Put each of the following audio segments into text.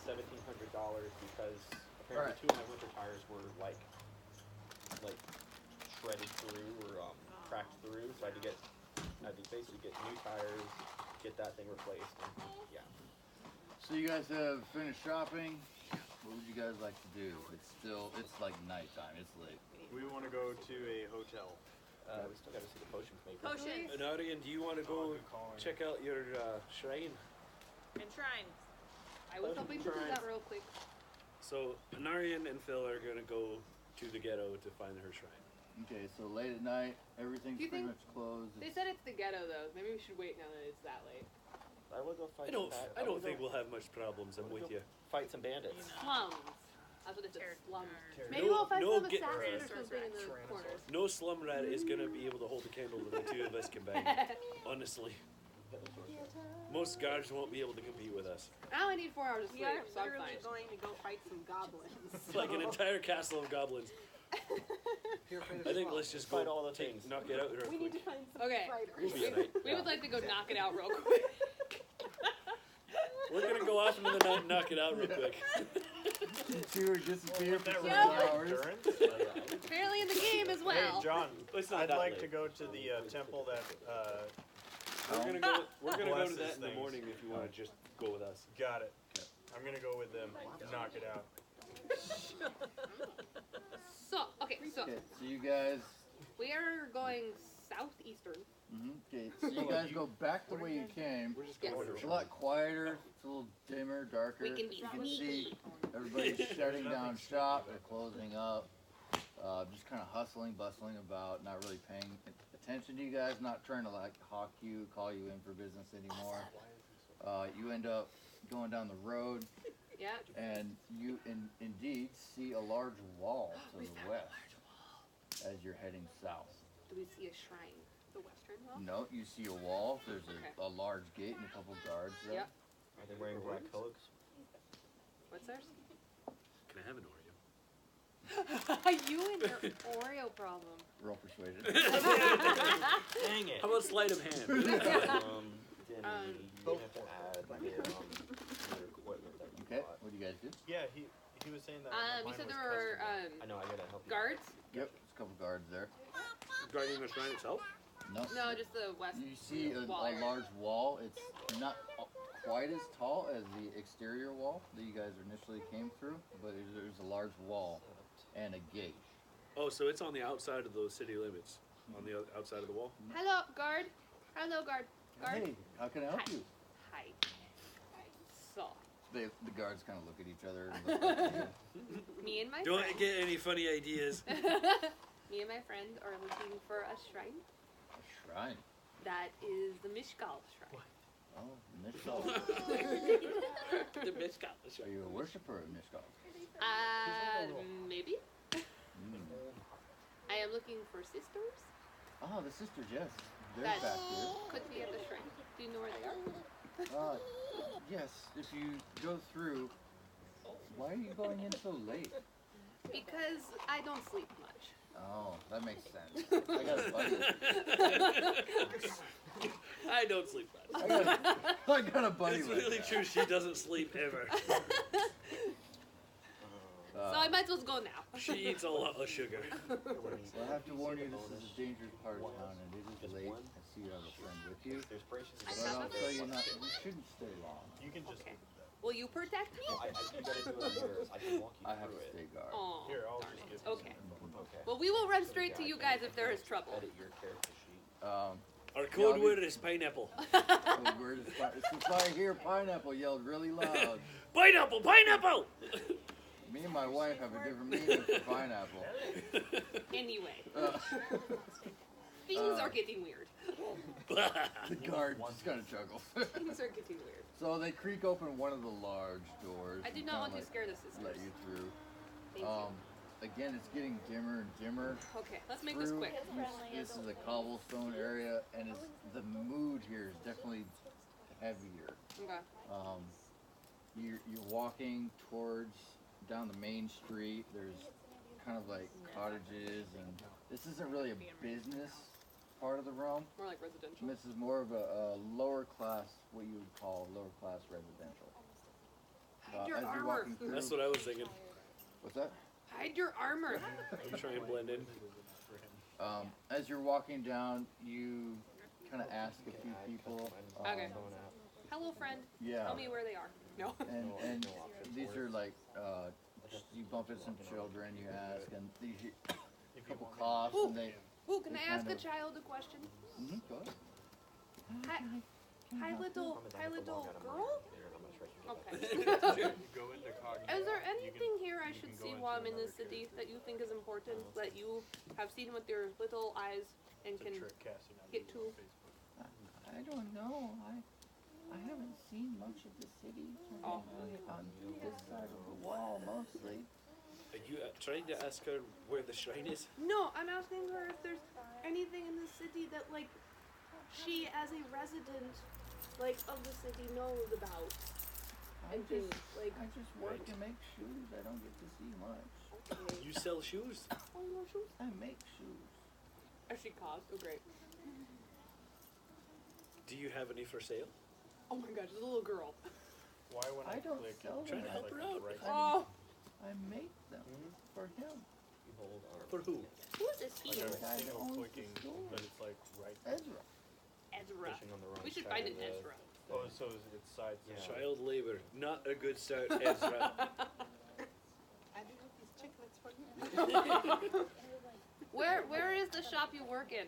$1,700 because apparently 2 of my winter tires were like shredded through or cracked through, so I had to basically get new tires, get that thing replaced, and yeah. So you guys have finished shopping. What would you guys like to do? It's like nighttime. It's late. We want to go to a hotel. We still got to see the potions maker. Potions. And Arian, do you want to go check out your shrine? And shrine. I was hoping to do that real quick. So Anarian and Phil are going to go to the ghetto to find her shrine. Okay, so late at night, everything's Do you pretty think- much closed. They said it's the ghetto though. Maybe we should wait now that it's that late. I will go fight. I don't think we'll have much problems. I'm with you. Fight some bandits. Slums. That's what it said. Slums. Ter- Maybe we'll find some get- assassins or something in the corners. No slum rat is going to be able to hold a candle to the two of us combined. Honestly. Most guards won't be able to compete with us. I only need 4 hours of We sleep, are so I'm literally fine. going to go fight some goblins. It's like an entire castle of goblins. I think let's just Fight go all the things. knock it out real We need quick. to find some Okay. We'll fighters. be alright. We would like to go knock it out real quick. We're going to go off into the night and knock it out real quick. Two or disappear for That 7 Yeah. hours. endurance? Apparently in the game as Hey, well. John, It's not I'd that like late. to go to the temple that We're gonna go. We're gonna go to Blesses that in the things. morning if you want to just go with us. got it. I'm gonna go with them. Knock it out. So, okay, so Okay, so you guys. we are going southeastern. Okay, so you guys go back the way you came. We're just Yes. going It's to a lot quieter. It's a little dimmer, darker. We can be You can sneaky. see everybody's shutting down shop. They're closing up. Just kind of hustling, bustling about, not really paying attention to you guys. Not trying to like hawk you, call you in for business anymore. You end up going down the road, Yeah. and you indeed see a large wall to the west as you're heading south. Do we see a shrine? The western wall? No, you see a wall. There's Okay. a large gate and a couple guards there. Yep. Are they wearing black coats? What's theirs? Can I have an Oreo? You and your Oreo problem. Roll persuasion. Dang it. How about sleight of hand? Then you have to add your equipment that you Okay, bought. what do you guys do? Yeah, he was saying that. You mine said was there were custom. I know, I gotta help you. guards? Yep, there's a couple guards there. Guarding the shrine itself? No. No, just the west. You see a wall area. large wall. It's not quite as tall as the exterior wall that you guys initially came through, but there's a large wall and a gate. Oh, so it's on the outside of those city limits, on the outside of the wall. Hello, guard. Hello, guard. Guard. Hey, how can I help Hi. you? Hi. So, The guards kind of look at each other. And look at you. me and my Don't friend. get any funny ideas. Me and my friend are looking for a shrine. A shrine. That is the Mishkal shrine. Oh, Mishkal. The Mishkal Are shrine. you a worshiper of Mishkal? Maybe. Mm. I am looking for sisters Oh, the sisters, yes. They're that back could be at the shrine. Do you know where they are? here. Yes, if you go through. Why are you going in so late? Because I don't sleep much. Oh, that makes sense. I got a buddy. I don't sleep much. I got a buddy. It's like really that. true. She doesn't sleep ever. So I might as well go now. She eats a lot of sugar. Well, I have to warn you, this is a dangerous part of town, and it is late. I see you have a friend with you. There's braces. I But have I'll a tell you not. You shouldn't stay long. You can just. Okay. Will you protect me? You gotta do it on yours. I can walk you I have through to it. stay guard. Oh, Here, I'll darn just it. give you Okay. Okay. Well, we will run straight to you guys if there is trouble. Edit your character sheet. Our code word is pineapple. The word is since I hear pineapple yelled really loud, Pineapple! Pineapple! me and my wife have a different meaning for pineapple. Anyway, Uh, things are getting weird. the guard just kind of chuckles. Things are getting weird. So they creak open one of the large doors. I do and not want kinda to scare the sisters. let you through. Thank you. Again, it's getting dimmer and dimmer. Okay, let's make this Through- quick. This is a cobblestone area, and the mood here is definitely heavier. Okay. You're walking towards down the main street. There's kind of like cottages, and this isn't really a business part of the realm. More like residential. This is more of a lower class, what you would call lower class residential. Your As you're you're walking through. That's what I was thinking. What's that? Hide your armor. I'm trying to blend in. As you're walking down, you kind of ask a few people. Okay. Hello, friend. Yeah. Tell me where they are. No. And these are like, you bump into some children, you ask, and these a couple coughs, and they. Ooh, can they I ask kind a of- child a question? Go ahead. Hi, little girl. Okay. Go into cognito. Is there You anything can- here I you should can go see into while I'm in another this city character. that you think is important, that you have seen with your little eyes and It's a can trick casting on get Google to? Facebook. I don't know. I haven't seen much of the city Oh. on this side of the wall mostly. Are you trying to ask her where the shrine is? No, I'm asking her if there's anything in the city that, like, she as a resident, like, of the city knows about. I And things, just, like, I just work and make shoes. I don't get to see much. okay. You sell shoes? Oh, no shoes? I make shoes. Are she cost? Oh, great. Do you have any for sale? Oh my gosh, it's a little girl. Why when I I don't click, sell it's them. Trying to help like her a out. right- Oh, I make them for him. For who? who is this like he? a guy that single owns the clicking, store. but it's like right. Ezra. Ezra. Fishing on the wrong We should side find of an the- Ezra. Oh, so it's side. Yeah. Child labor. Not a good start, Ezra. I do have these chiclets for you. Where is the shop you work in?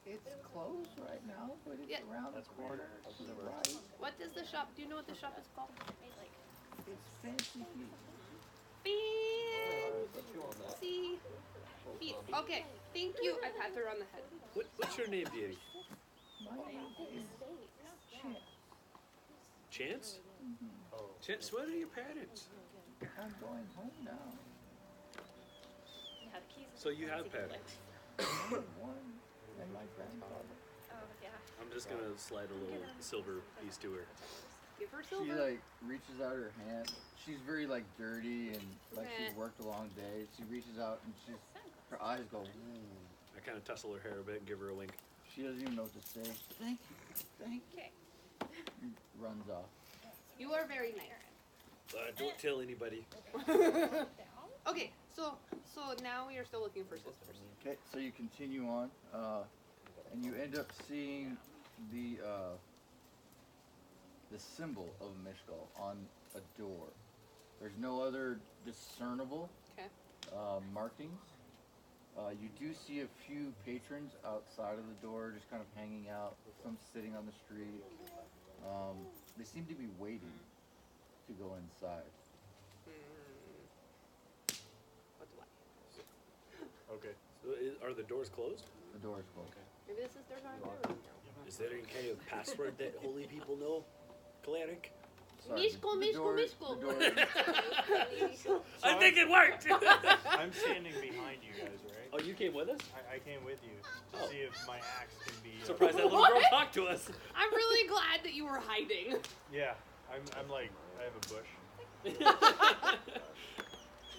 It's closed right now, but it's Yeah. around That's the corner weird. to the right. What is the shop? Do you know what the shop is called? It's fancy Fancy feet. Okay, thank you. I pat her on the head. What's your name, dearie? My name is Chance. Chance? Oh, Chance, where are your parents? I'm going home now. So you have parents. One and my grandfather. I'm just gonna slide a little silver piece to her. Give her She silver. like reaches out her hand. She's very like dirty and like she's Meh. worked a long day. She reaches out and her eyes go. Ooh. I kind of tussle her hair a bit and give her a wink. She doesn't even know what to say. Thank you, thank you. And runs off. You are very nice. Don't tell anybody. Okay, so now we are still looking for sisters. Okay, so you continue on, and you end up seeing the symbol of Mishgal on a door. There's no other discernible Okay. markings. You do see a few patrons outside of the door, just kind of hanging out. Some sitting on the street. They seem to be waiting to go inside. What do I? okay. So are the doors closed? The door is closed. Maybe the sisters aren't there. Is there any kind of password that holy people know? Cleric? Sorry, Mishkal, the Mishkal, door- Mishkal. the door- I think it worked! I'm standing behind you guys, right? Oh, you came with us? I came with you to Oh. see if my axe can be. Surprised that little What? girl talked to us. I'm really glad that you were hiding. Yeah, I'm like I have a bush.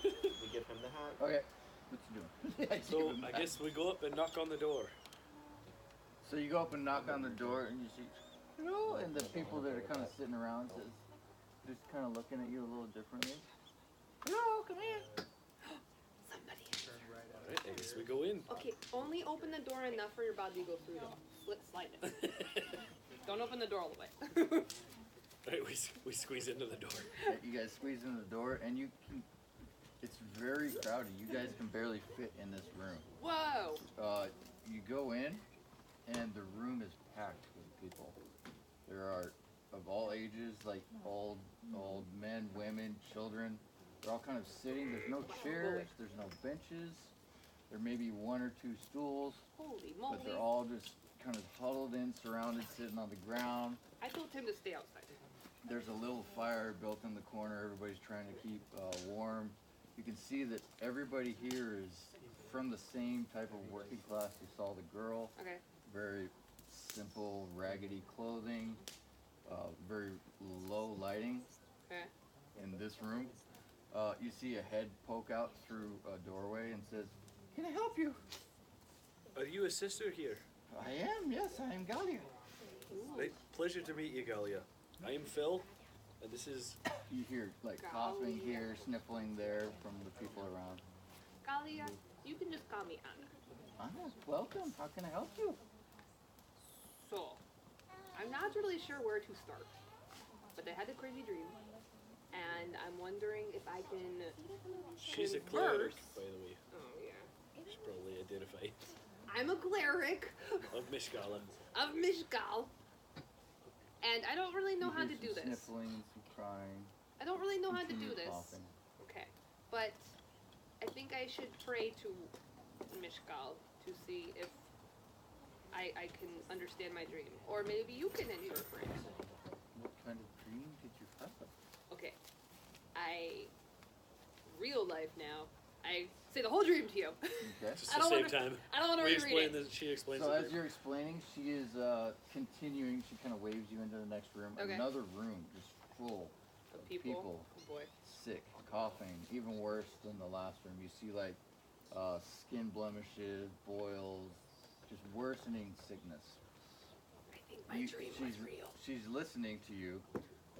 We give him the hat. Okay, what you doing? Yeah, So give him I that. guess we go up and knock on the door. So you go up and knock on the door, and you see, hello, and the people that are kind of sitting around says, just kind of looking at you a little differently. Hello, come in. Somebody. Alright, I guess we go in. Okay, only open the door enough for your body to go through though. Slide it. Don't open the door all the way. Alright, we squeeze into the door. You guys squeeze in the door, and you can. It's very crowded. You guys can barely fit in this room. Whoa. You go in, and the room is packed with people. There are of all ages, like old men, women, children. They're all kind of sitting. There's no chairs. There's no benches. There may be one or two stools, Holy moly. but they're all just kind of huddled in, surrounded, sitting on the ground. I told him to stay outside. There's a little fire built in the corner. Everybody's trying to keep warm. You can see that everybody here is from the same type of working class. You saw the girl. Okay. Very simple, raggedy clothing. Very low lighting Okay. in this room. You see a head poke out through a doorway and says, "Can I help you?" Are you a sister here? "I am, yes, I am Galia." Right, pleasure to meet you, Galia. I am Phil. And this is You hear like coughing here, sniffling there from the people around. Galia, you can just call me Anna. Anna, welcome. How can I help you? So, I'm not really sure where to start, but I had a crazy dream, and I'm wondering if I can. she's a converse. cleric, by the way. Oh yeah. Should probably identify I'm a cleric of Mishgalan. of Mishgal, and I don't really know You how hear to do some this. Sniffling, some crying. I don't really know how to do continued this. coughing. Okay, but I think I should pray to Mishgal to see if I can understand my dream, or maybe you can interpret. What kind of dream did you have? Okay, real life now. I say the whole dream to you. Okay. Just I to don't save wanna- time. I don't want to We reread explain it. this. She explains So the as dream. you're explaining, she is continuing. She kind of waves you into the next room. Okay. Another room just full The of people. Oh boy. sick, coughing, even worse than the last room. You see like skin blemishes, boils, just worsening sickness. I think my dream was real. She's listening to you,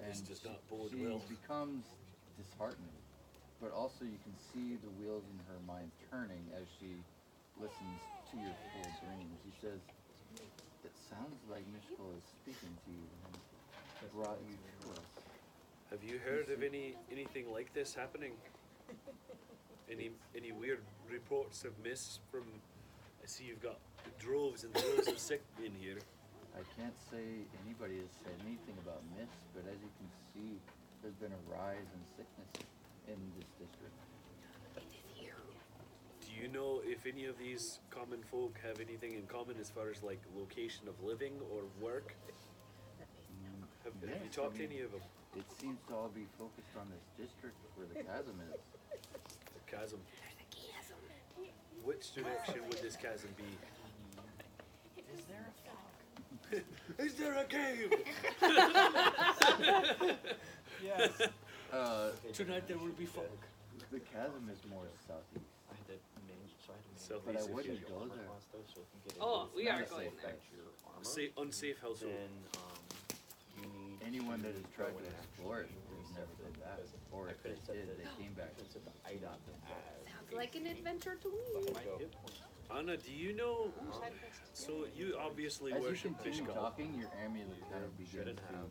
and This does not bode she well. becomes disheartened. But also you can see the wheels in her mind turning as she listens to your full dream. She says, "It sounds like Mishkal is speaking to you and brought you to us." Have you heard of anything like this happening? Any weird reports of mists from? I see you've got droves and droves of sick in here. I can't say anybody has said anything about myths, but as you can see, there's been a rise in sickness in this district. Do you know if any of these common folk have anything in common as far as like location of living or work? Have you Yes, talked I to mean, any of them? It seems to all be focused on this district where the chasm is. The chasm. Which direction would this chasm be? Is there a cave? Yes. Tonight there will be fog. The chasm is more southeast. I had to manage, so I had to manage But I Southeast. wouldn't your go armor there. class though, so if you get Oh, into we this are that going there. affects your armor, Unsafe household. then you need Anyone to that has tried go to and explore it actually has never reset did it, that. because Or I if they could've set did, the- they came back. I could've set the item as Sounds like an adventure to but me. my Yep. hit points. Anna, do you know? So you obviously As you worship continue Mishgal. talking, your amulet kind of begins Shouldn't to. have.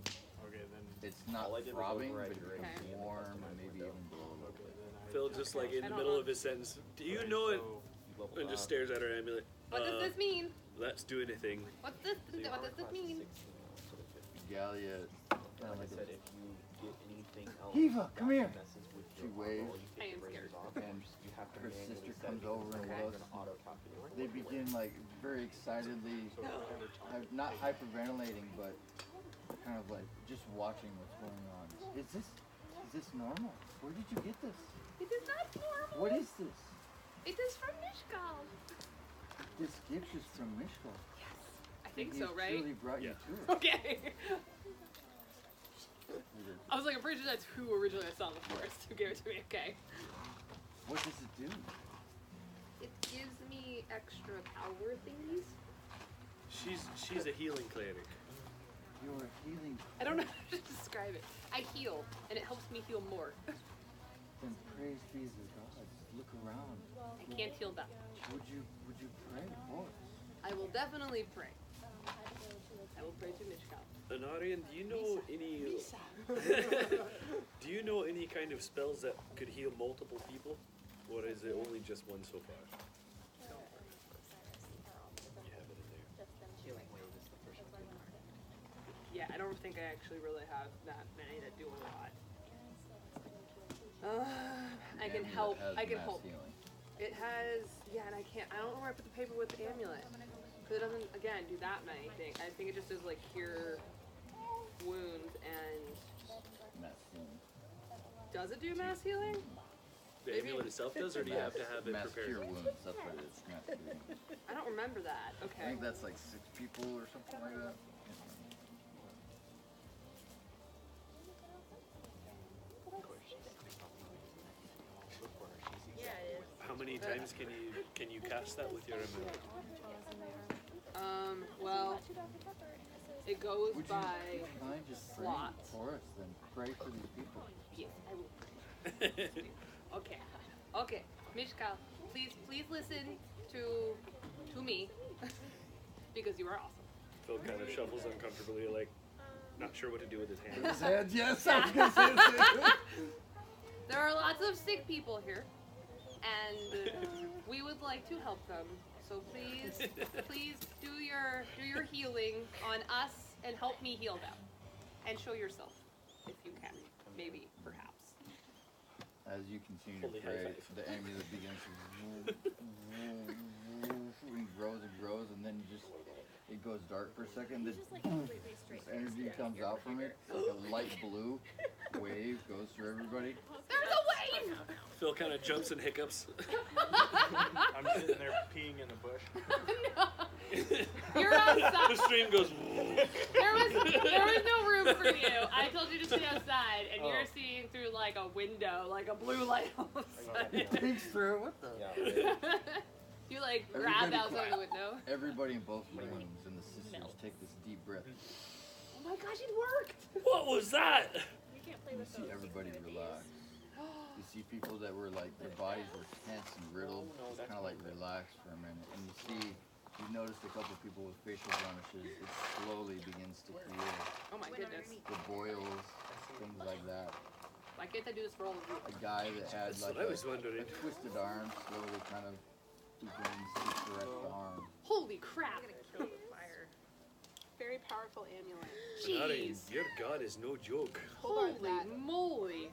Okay, then. It's not All I did was throbbing, but override it your becomes Okay. AC and warm customize and maybe window. even glow a little Okay, bit. then I. Phil just like in I the don't middle know. of his sentence. Do you Okay, know it? so You level And just up. stares at her amulet. What does this mean? Let's do anything. What's this? So your What armor does this class is mean? 16 instead of 15. Galia kind of Like I like said, a, if you get anything else Hiva, come that here. messes with She your waves. armor or you I take am your scared. razors off, And you have to her manually sister set comes because over and they're looks. gonna auto-calculate They what you begin like very excitedly, not hyperventilating, but kind of like just watching what's going on. Is this normal? Where did you get this? It is not normal. What is this? It is from Mishgal. This gift is from Mishkal. I think He so, has right? truly brought Yeah. you to it. Okay. I was like, I'm pretty sure that's who originally I saw in the forest who gave it to me. Okay. What does it do? It gives me extra power thingies. She's a healing cleric. You're a healing. I don't know how to describe it. I heal, and it helps me heal more. Then praise be the gods. Look around. I can't heal that. Would you pray for us? I will definitely pray. I will pray to Mishkal. Anarian, do you know any? Do you know any kind of spells that could heal multiple people, or is it only just one so far? You have it in there. Yeah, I don't think I actually really have that many that do a lot. I can Amulet help. has I can mass help. healing. It has, yeah, and I don't know where I put the paper with the amulet. Because it doesn't, again, do that many things. I think it just does, like, cure wounds and... Mass healing. Does it do mass healing? The Maybe- amulet itself does, or do you have to have it mass cure prepared? wounds? That's what it is. Mass healing. I don't remember that. I Okay. think that's like 6 people or something like that. How many times can you cast that with your amulet? Well, It goes Would you by mind just praying slots. for us then? Pray for these people. Yes, I will. Okay. Okay. Mishkal, please listen to me. Because you are awesome. Phil kind of shuffles uncomfortably, like not sure what to do with his His hands. head, yes, I was gonna say the same. There are lots of sick people here, and we would like to help them. So please do your healing on us and help me heal them, and show yourself if you can, maybe, perhaps. As you continue Holy to high pray, five. the amulet begins to and grows, and then it goes dark for a second. This energy comes out from it, like a light blue wave goes through everybody. There's a wave! Phil kind of jumps and hiccups. I'm sitting there peeing in a bush. You're The outside. stream goes. There was no room for you. I told you to stay outside, and you're Oh. seeing through like a window, like a blue light all of a sudden. Peeks through. What the? Yeah, right. You like grab Everybody outside the window. Everybody in both rooms and the sisters take this deep breath. Oh my gosh, it worked! What was that? You see everybody relax. You see people that were like, their bodies were tense and riddled, just kind of like relax for a minute. And you noticed a couple people with facial blemishes. It slowly begins to heal. Oh my goodness. The boils, things like that. Why can't I do this for all of you? A guy that had That's like what I was wondering. a twisted arm slowly kind of begins to correct the arm. Holy crap! Very powerful amulet. Nari, Jeez. your god is no joke. Hold on to Holy that. moly.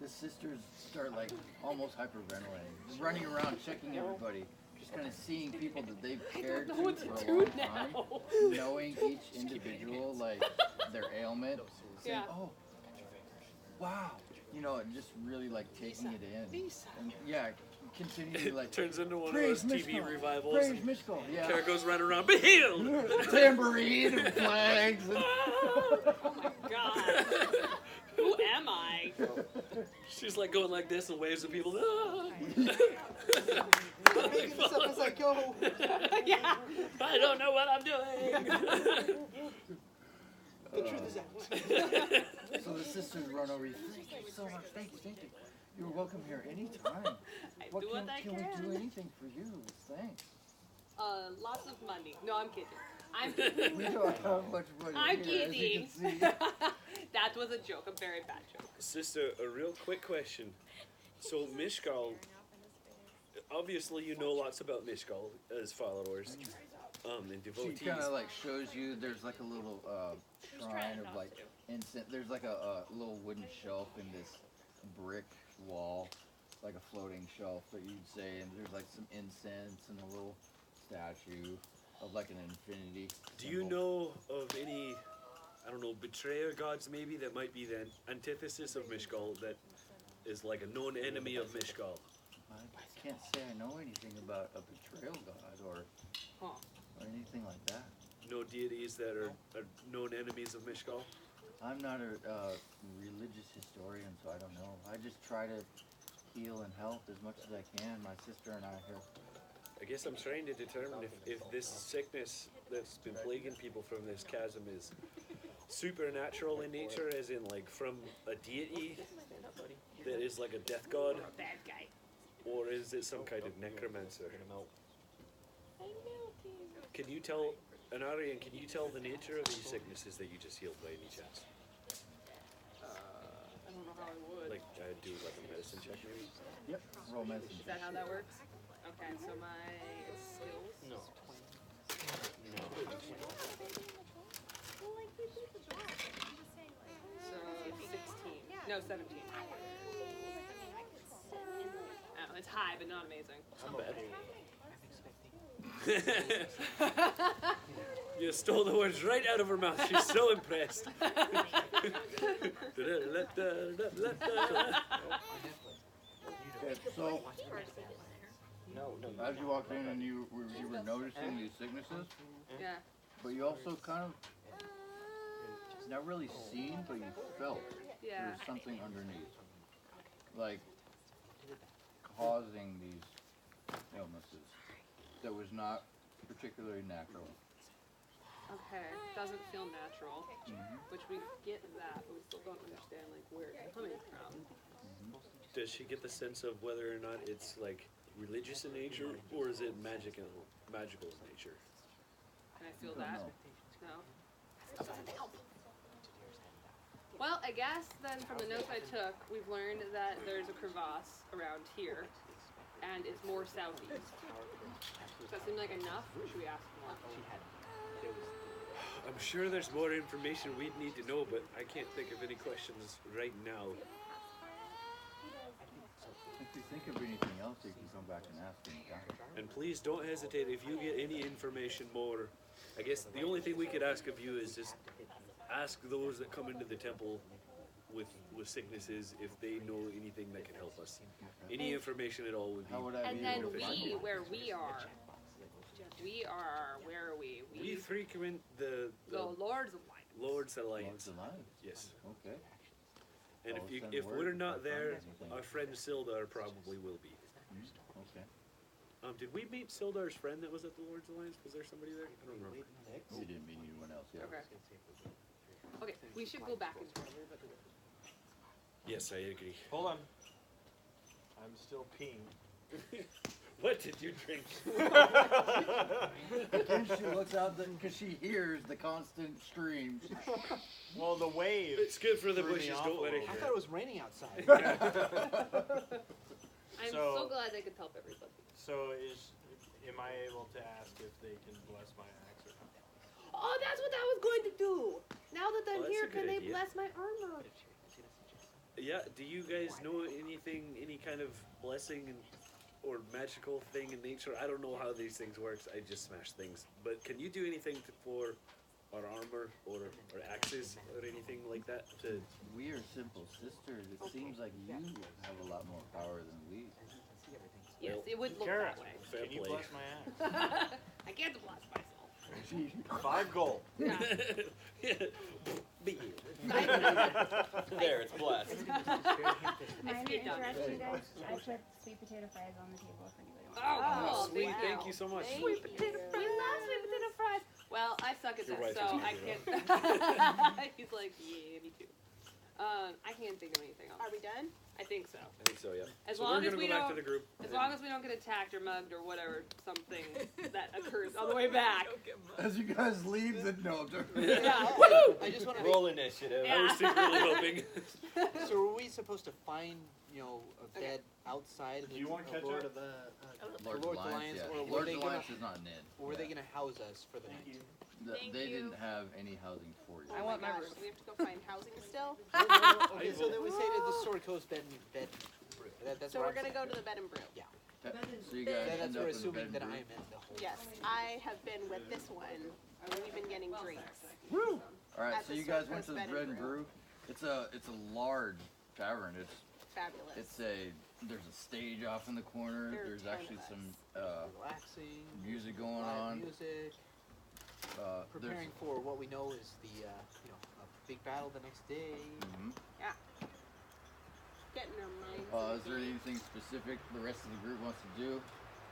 The sisters start like almost hyperventilating, running around checking everybody, just kind of seeing people that they've cared know to what to for a do long time, now. knowing each individual, like their ailment, saying, Yeah. "Oh, wow," you know, and just really like taking it in. And yeah, continue to like Turns into one of praise those TV Mishkal, revivals. praise And Mishkal, yeah. Kara goes running around, be healed! Tambourine and flags. And Oh my god. Who am I? She's like going like this and waves at people. I'm making this up as I go. Yeah. I don't know what I'm doing. The truth is out. So the sisters run over you. Thank you so much. Thank you. You're welcome here anytime. I do what I Can we can. do anything for you? Thanks. Lots of money. No, I'm kidding. I'm We don't have much money I'm here, as you kidding. can see. That was a joke, a very bad joke. Sister, a real quick question. So Mishkal, obviously you know lots about Mishkal as followers, and She devotees. kind of like shows you. There's like a little shrine of like incense. There's like a little wooden shelf in this brick wall, like a floating shelf that you'd say, and there's like some incense and a little statue of like an infinity. Do you know of any, I don't know, betrayer gods maybe that might be the antithesis of Mishkal, that is like a known enemy of Mishkal? I can't say I know anything about a betrayal god or anything like that. No deities that are known enemies of Mishkal? I'm not a religious historian, so I don't know. I just try to heal and help as much as I can. My sister and I here. I guess I'm trying to determine if this sickness that's been plaguing people from this chasm is supernatural in nature, as in like from a deity that is like a death god, Bad guy. or is it some kind of necromancer? Can you tell, Anarian, can you tell the nature of these sicknesses that you just healed by any chance? I don't know how I would. Like, do like a medicine check maybe? Yep. Roll medicine. Is that how that works? Okay, so my skills. No. So 16. No, 17. Oh, it's high, but not amazing. Not bad. You stole the words right out of her mouth. She's so impressed. Okay, so No. as you walked in and you were noticing these sicknesses, Yeah. but you also kind of not really seen, but you felt Yeah. there was something underneath, like causing these illnesses that was not particularly natural. Okay, doesn't feel natural, which we get that, but we still don't understand like where it's coming from. Does she get the sense of whether or not it's like religious in nature, or is it magical in nature? Can I feel Don't that? know. No. That doesn't help. Well, I guess then from the notes I took, we've learned that there's a crevasse around here, and it's more southeast. Does that seem like enough, or should we ask more? I'm sure there's more information we'd need to know, but I can't think of any questions right now. If you think of anything else, you can come back and ask anytime. And please don't hesitate if you get any information more. I guess the only thing we could ask of you is just ask those that come into the temple with sicknesses if they know anything that can help us. Any information at all would be. How would I And be then able to find we, it? where we are, where are we? We three come in the Lord's Alliance. Lord's Alliance. Lord's Alliance. Yes. Okay. And I'll send if word we're if not I there, find anything. our friend Sildar probably will be. Okay. Did we meet Sildar's friend that was at the Lord's Alliance? Was there somebody there? I don't remember. We didn't meet anyone else yet. Okay. Okay, we should go back and Yes, I agree. Hold on. I'm still peeing. What did you drink? Again, she looks out because she hears the constant screams. Well, the wave. It's good for the threw me bushes. off Don't a let it. little I bit. thought it was raining outside. I'm So- so glad I could help everybody. So am I able to ask if they can bless my axe or not? Oh, that's what I was going to do. Now that I'm Oh, that's here, a good can they idea. bless my armor? Yeah. Do you guys know anything, any kind of blessing or magical thing in nature? I don't know how these things work. I just smash things. But can you do anything for our armor or axes or anything like that? To We are simple sisters. It seems like you have a lot more power than we. Yes, it would look Kara, that way. fair can you play. bless my axe? I can't bless myself. 5 gold. Yeah. Yeah. There, it's blessed. Mind speak down. interrupting you guys? I put sweet potato fries on the table if anybody wants. Oh, cool. Sweet. Thank Thank you so much. Sweet potato fries. We love sweet potato fries. Well, I suck at Your that, wife so is I eating can't. He's like, yeah, me too. I can't think of anything else. Are we done? I think so. I think so. Yeah. As So long we're as gonna we go back to don't- the group. As long as we don't get attacked or mugged or whatever, something that occurs on the way back. As you guys leave, the no. Yeah. I just want to Roll initiative. Yeah. I was secretly hoping. So are we supposed to find, a bed outside of Do you want the ketchup? Lord of the Lord's Lord's Alliance, Alliance, yeah. or were Lord's they gonna- Alliance is not an inn. or were they Yeah. going to house us for the night? Thank They you. didn't have any housing for you. I want my gosh, room. so we have to go find housing still. Okay, so then we say to the Sword Coast bed and brew. That's So where we're I'm gonna go saying. to the bed and brew. Yeah. So you guys That's end we're up in the assuming bed that and I brew. am in the whole. Yes, I have been with this one. We've been getting drinks. All right, At so the you guys Sword went to the Coast Bread and Brew. It's a large tavern. Fabulous. There's a stage off in the corner. There are There's 10 actually of us. some Relaxing. music going live on. Music. Preparing for what we know is the a big battle the next day. Getting our minds. Is there anything specific the rest of the group wants to do?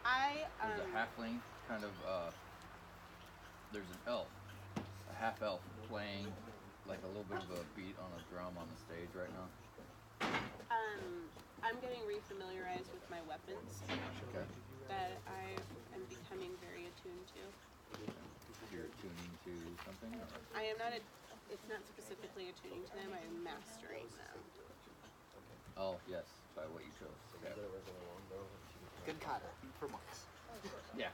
I There's a halfling kind of there's an elf, a half elf playing like a little bit of a beat on a drum on the stage right now. I'm getting refamiliarized with my weapons Okay. that I am becoming very attuned to. You're tuning to something? Or? I am not. It's not specifically attuning to them. I am mastering them. Oh yes, by what you chose. Okay. Gunkata for monks. Yeah.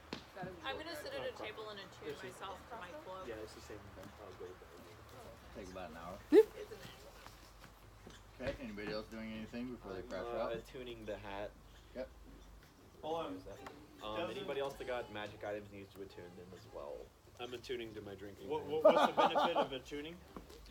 I'm gonna sit at a table and attune myself to my cloak. Yeah, it's the same. Take about an hour. Isn't it? Okay. Anybody else doing anything before they crash out? Attuning the hat. Yep. Hold on. Anybody else that got magic items needs to attune them as well. I'm attuning to my drinking. What's the benefit of attuning?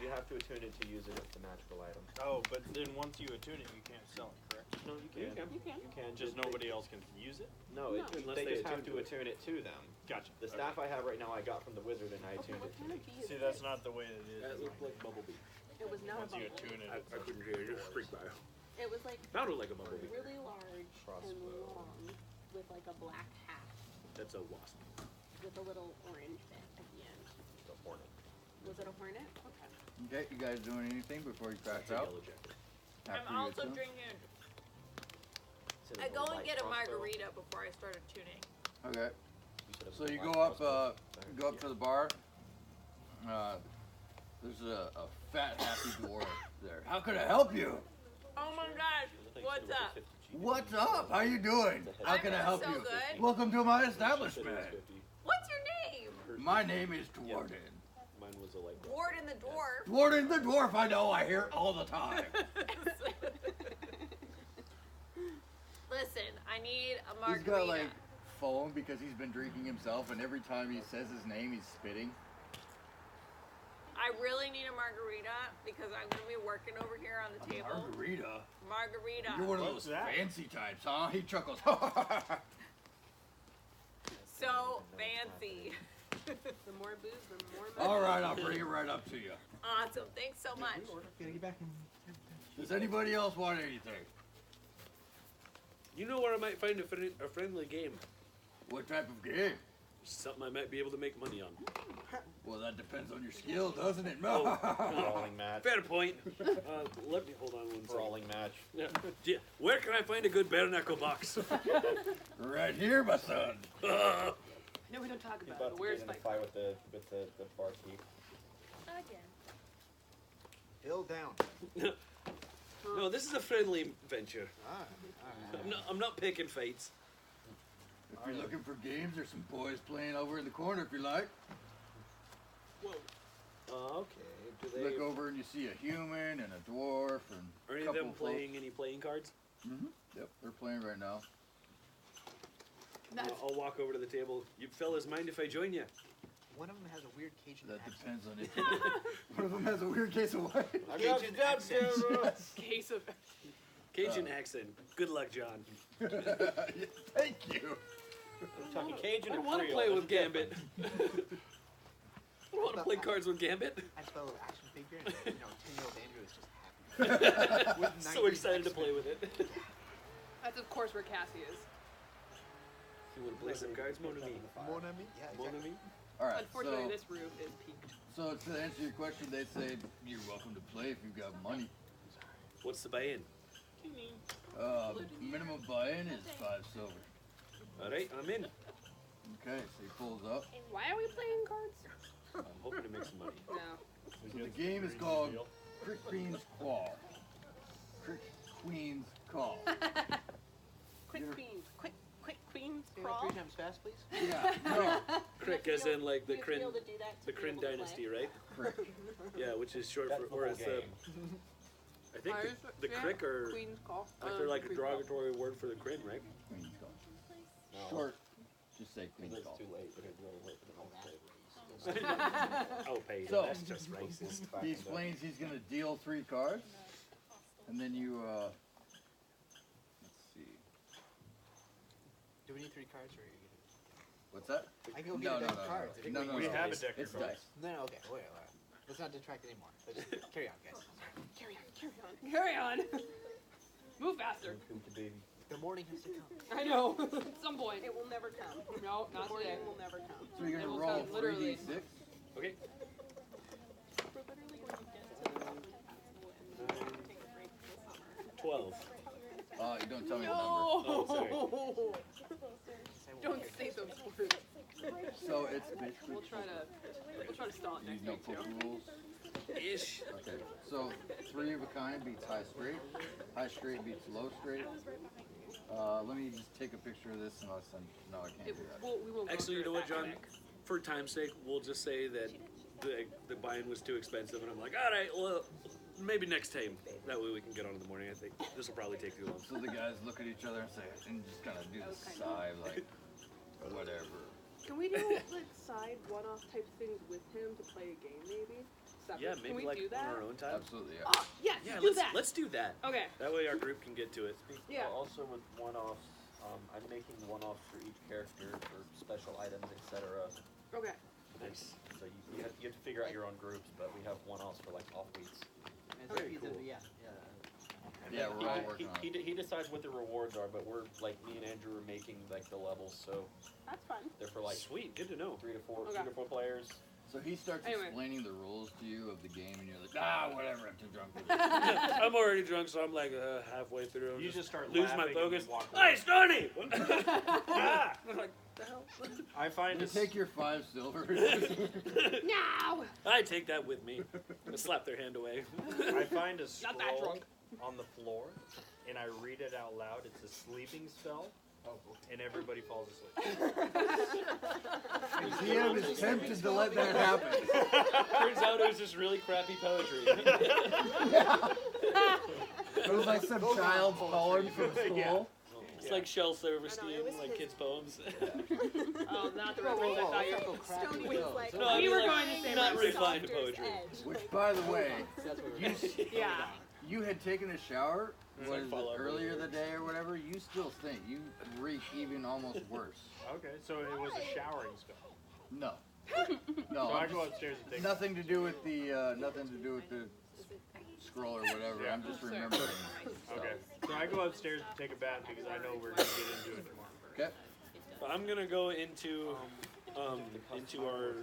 You have to attune it to use it as the magical item. Oh, but then once you attune it, you can't sell it, correct? No, you can. You can. You can. Just nobody else can use it? No, No. They Unless they just have attune to to it. attune it to them. Gotcha. The staff I have right now I got from the wizard and I attuned What it to kind me. of bee is See, this? that's not the way it is. That looked like Bumblebee. It was not a Once you bumblebee. attune it, I couldn't hear it. Just freaked by it. It was like Sounded like a Bumblebee. really large and long with like a black hat That's a wasp. with a little orange bit at the end. hornet. Was it a hornet? Okay. Okay, you guys doing anything before you crash It's a out? yellow jacket. I'm After you also attune? drinking. Said it I was go and light get a crossbow. margarita before I started tuning. Okay. You said it was So a you light go up, crossbow. to the bar. There's a fat, happy dwarf there. How can I help you? Oh my gosh, I thought you what's said it was a up? 50 GP. What's up? How you doing? How can I I'm help so you? good. Welcome to my She said it was establishment. 50. What's your name? My name is Dwarden. Mine was a light crossbow. Warden the dwarf. Dwarden the dwarf, I know, I hear it all the time. Listen, I need a He's margarita. got like foam because he's been drinking himself, and every time he says his name, he's spitting. I really need a margarita because I'm gonna be working over here on the table. Margarita? Margarita. You're one of What's those that? fancy types, huh? He chuckles. So fancy. The more booze, the more money. All right, I'll bring it right up to you. Awesome. Thanks so much. Gotta get back in. Does anybody else want anything? You know where I might find a friendly game? What type of game? Something I might be able to make money on. Well, that depends on your skill, doesn't it? Brawling match. Fair point. Let me hold on one second. Brawling match. Yeah. Where can I find a good bare knuckle box? Right here, my son. No, we don't talk He's about it. about But to where's get in a Spike? fight with the barkeep. Again. Hill down. No, this is a friendly venture. Alright. I'm not picking fights. If you're looking for games, there's some boys playing over in the corner if you like. Okay. Do they? Look over and you see a human and a dwarf and Are any a of couple them playing any playing cards? Mm-hmm. Yep, they're playing right now. That's I'll walk over to the table. You fellas mind if I join you? One of them has a weird Cajun That accent. depends on it. One of them has a weird case of what? Cajun accent. case of. Cajun accent. Good luck, John. Thank you. I'm talking Cajun I and want to Creole. play There's with a difference. Gambit. I want to play cards with Gambit. I spell an action figure, and 10-year-old Andrew is just happy. With So 90s excited to X-Men. play with it. That's of course where Cassie is. You want to play some cards, Mon ami? Mon ami? Yeah, Mon exactly. ami? All right. Unfortunately, So, this roof is peaked. so to answer your question, they say you're welcome to play if you've got money. What's the buy-in? Minimum buy-in is 5 silver. All right, I'm in. Okay, so he pulls up. Why are we playing cards? I'm hoping to make some money. No. So the game is called Crick Queen's Call. Crick Queen's Call. Quick You're- queen. Quick queens Say that crawl. 3 times fast, please. Yeah, no, Crick as in like the Kryn, able to do that the Kryn dynasty, right? Crick. Yeah, which is short That's for, the or whole it's game. I think Irish, the yeah, Crick are Queen's call. like they're like a Queen's call. derogatory word for the Kryn, right? Queen's Call. No. Short, just say I think Queen's it's Call. too late. But it's really late for the next day. Oh, pay. So- That's just racist. He explains he's going to deal 3 cards, and then you, let's see. Do we need 3 cards, or are you What's that? I can go get a deck of cards. I think No, no, We no. have a it's- deck of It's cards. dice. No, okay, wait. Let's not detract anymore. Let's just carry on, guys. Carry on. Carry on. Move faster. Who could be? The morning has to come. I know. At some point. It will never come. No, not The morning today. will never come. So you're It going will to roll come literally. 3d6. Okay. We're literally going to get to the castle and then take a break this summer. 12. You don't tell me the number. Oh, sorry. No. Say one Don't word. say those words. So it's basically. We'll try to stall it You next know week poker too. rules. Ish. Okay, so 3 of a kind beats high straight. High straight beats low straight. Let me just take a picture of this unless no, I can't do that. We won't go Actually, you through know it what, that John? quick. For time's sake, we'll just say that the buy-in was too expensive, and I'm like, all right, well, maybe next time. That way we can get on in the morning. I think this will probably take too long. So the guys look at each other and say, and just kind of do the sigh, like, whatever. Can we do like side one-off type things with him to play a game, maybe? Separate? Yeah, Can maybe we like do that? on our own time. Absolutely, yeah. Oh, yes, Yeah, do that. let's do that. Okay. That way our group can get to it. Yeah. Also with one-offs, I'm making one-offs for each character for special items, etc. Okay. Nice. So you have to figure out your own groups, but we have one-offs for like off weeks. Okay, Cool. cool. Yeah. Yeah, we're all working on it. He decides what the rewards are, but we're like me and Andrew are making like the levels, so That's fun. they're for like Sweet, good to know. 3 to 4 Okay. players. So he starts Anyway. explaining the rules to you of the game, and you're like, whatever, I'm too drunk for this. I'm already drunk, so I'm like halfway through. You just start lose my laughing focus. and walk Hey, away. Stoney! Ah! I'm like, the hell? I find You it's take your 5 silver. No! I take that with me. I'm gonna slap their hand away. I find a Not that scroll drunk. on the floor, and I read it out loud. It's a sleeping spell, and everybody falls asleep. DM is tempted to let that happen. Turns out it was just really crappy poetry. It was like some child's poem from school. Yeah. It's like Shel it Silverstein, was like his- kids' poems. Oh, not the Whoa, reference I whoa, thought you whoa. were. Stony Wait, was like, No, I We mean, were like, going to say not my refined softer's poetry. edge. Which, by the way, That's what you, Yeah. you had taken a shower It's what like is it, Fall Out earlier Boy. the day or whatever. You still stink. You reek even almost worse. Okay, so it was a showering spell. No. So No. I I'm go just- upstairs and take nothing to do with the scroll or whatever. I'm just remembering. Okay. So I go upstairs to take a bath because I know we're gonna get into it tomorrow. Okay. I'm gonna go into our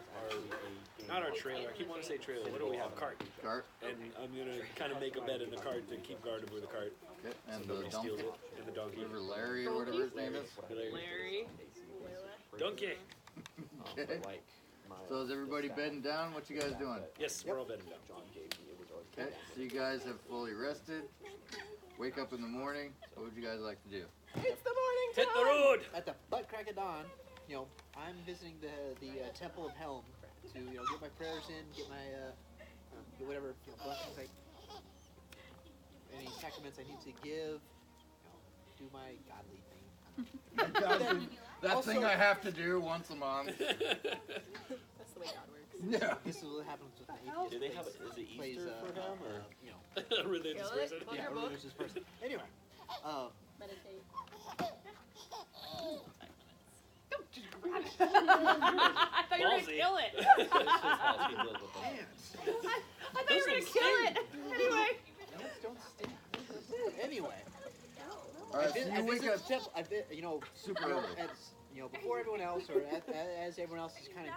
not our trailer. I keep wanting to say trailer. What do we have? Cart. Cart. And I'm gonna kind of make a bed in the cart to keep guard over the cart, Okay. And so the nobody steals donkey. it. And the donkey. Whatever Larry or whatever his name is. Larry. Donkey. Okay. So is everybody bedding down? What you guys doing? Yes, we're all bedding down. Okay. So you guys have fully rested. Wake up in the morning. What would you guys like to do? It's the morning Hit the time. road. At the butt crack of dawn, I'm visiting the Temple of Helm to get my prayers in, get my get whatever blessings any sacraments I need to give, do my godly thing. That Also- thing I have to do once a month. That's the way God works. Yeah. This is what happens with the atheist. Do they have? Is it plays, Easter for him or? Religious Kill it? person. Plug Yeah, your a book. religious person. Anyway, Meditate. Don't just grab it. I thought you were going to Ballsy. kill it. This is how he deals with them. I thought you were going to kill it. Anyway. ants don't stink. Anyway, All right. So I you wake visit up. the temple. Super you know, early. as, before everyone else, or as everyone else is kind of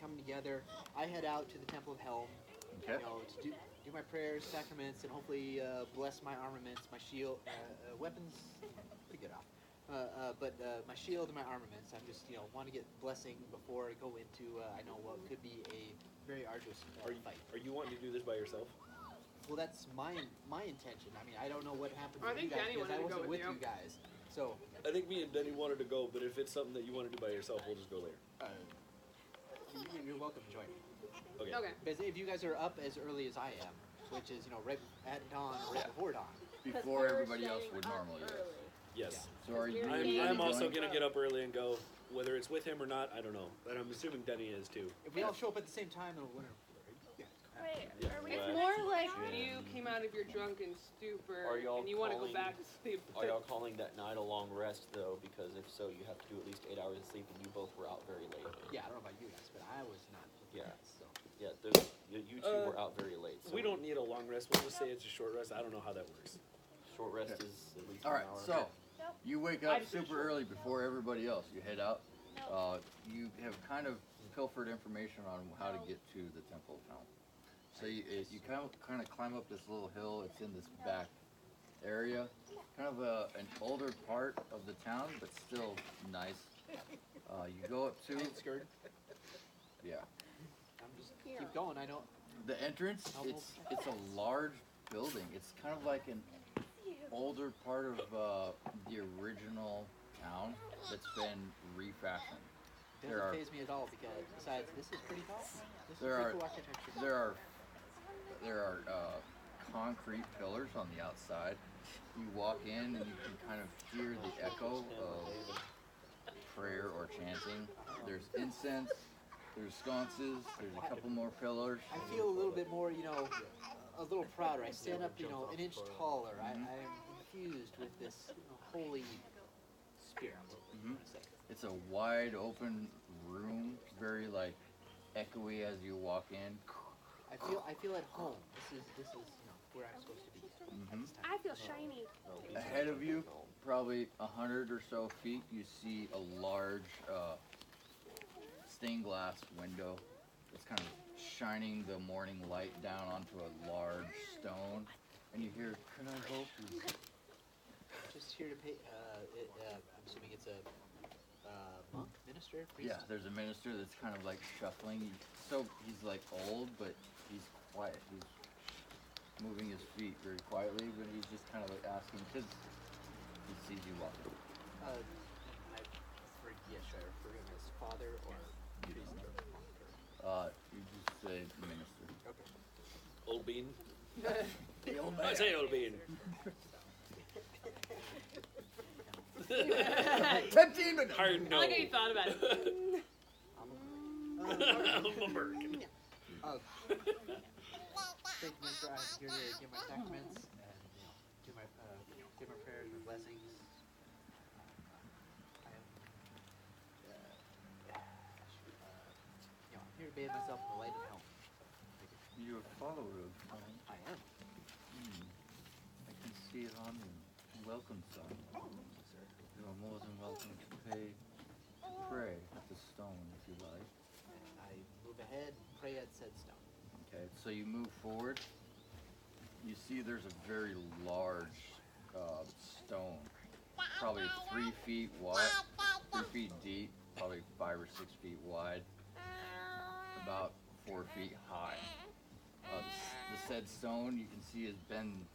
coming together, I head out to the Temple of Helm. Okay. To do my prayers, sacraments, and hopefully bless my armaments, my shield, weapons. Pretty good off. But my shield and my armaments. I'm just want to get blessing before I go into I know what could be a very arduous fight. Are you wanting to do this by yourself? Well, that's my intention. I mean, I don't know what happened I with you think guys Danny because I wanted to go wasn't with with you. you guys. So I think me and Denny wanted to go, but if it's something that you want to do by yourself, we'll just go later. you're welcome to join me. Okay. Okay. Because if you guys are up as early as I am, which is right at dawn or right before dawn. Before everybody else would normally. Yes. So are you? I'm also going? gonna get up early and go. Whether it's with him or not, I don't know. But I'm assuming Denny is too. If we all show up at the same time, then we'll win. Wait, are we? It's more like you came out of your drunken stupor Are y'all and you want to go calling- back to sleep. Are y'all calling that night a long rest though? Because if so, you have to do at least 8 hours of sleep, and you both were out very late. Yeah, I don't know about you guys, but I was not. Yeah. So. Yeah, you two were out very late. So We don't need a long rest. We'll just say it's a short rest. I don't know how that works. Short rest is at least All 1 right. hour. So you wake up super early before everybody else. You head out. You have kind of pilfered information on how to get to the Temple of Helm. So you kind of climb up this little hill. It's in this back area, kind of an older part of the town, but still nice. You go up to Skirt. yeah. I'm just keep going. I don't. The entrance. It's a large building. It's kind of like an older part of the original town that's been refashioned. There Doesn't are- faze me at all because besides this is pretty tall. This is There pretty are- cool architecture. There are concrete pillars on the outside. You walk in and you can kind of hear the echo of prayer or chanting. There's incense. There's sconces. There's a couple more pillars. I feel a little bit more, a little prouder. I stand up, an inch taller. I'm infused with this holy spirit. Mhm. It's a wide open room, very like echoey as you walk in. I feel at home. This is where I'm supposed to be. Mhm. I feel shiny. Ahead of you, probably 100 or so feet, you see a large stained glass window it's kind of shining the morning light down onto a large stone, and you hear, "Can I help you?" Just here to pay. I'm assuming it's a monk, minister, priest. Yeah, there's a minister that's kind of like shuffling. So he's like old, but he's quiet. He's moving his feet very quietly, but he's just kind of like asking because he sees you walking. Should I refer to him as father or priest or monk? You just say minister. Okay. Old bean. The old I say old bean. 10 minutes. Hard I no. like how you thought about it. I'm American. Thank you, Minister. I'm here to give my sacraments and give my prayers, my blessings. I'm here to bathe myself in the light of health. You're a follower of mine. I am. I can see it on you. Welcome, son. You are more than welcome to pray at the stone if you like. And I move ahead and pray at said stone. Okay, so you move forward. You see there's a very large stone, probably 3 feet wide, 3 feet deep, probably 5 or 6 feet wide, about 4 feet high. The said stone you can see has been,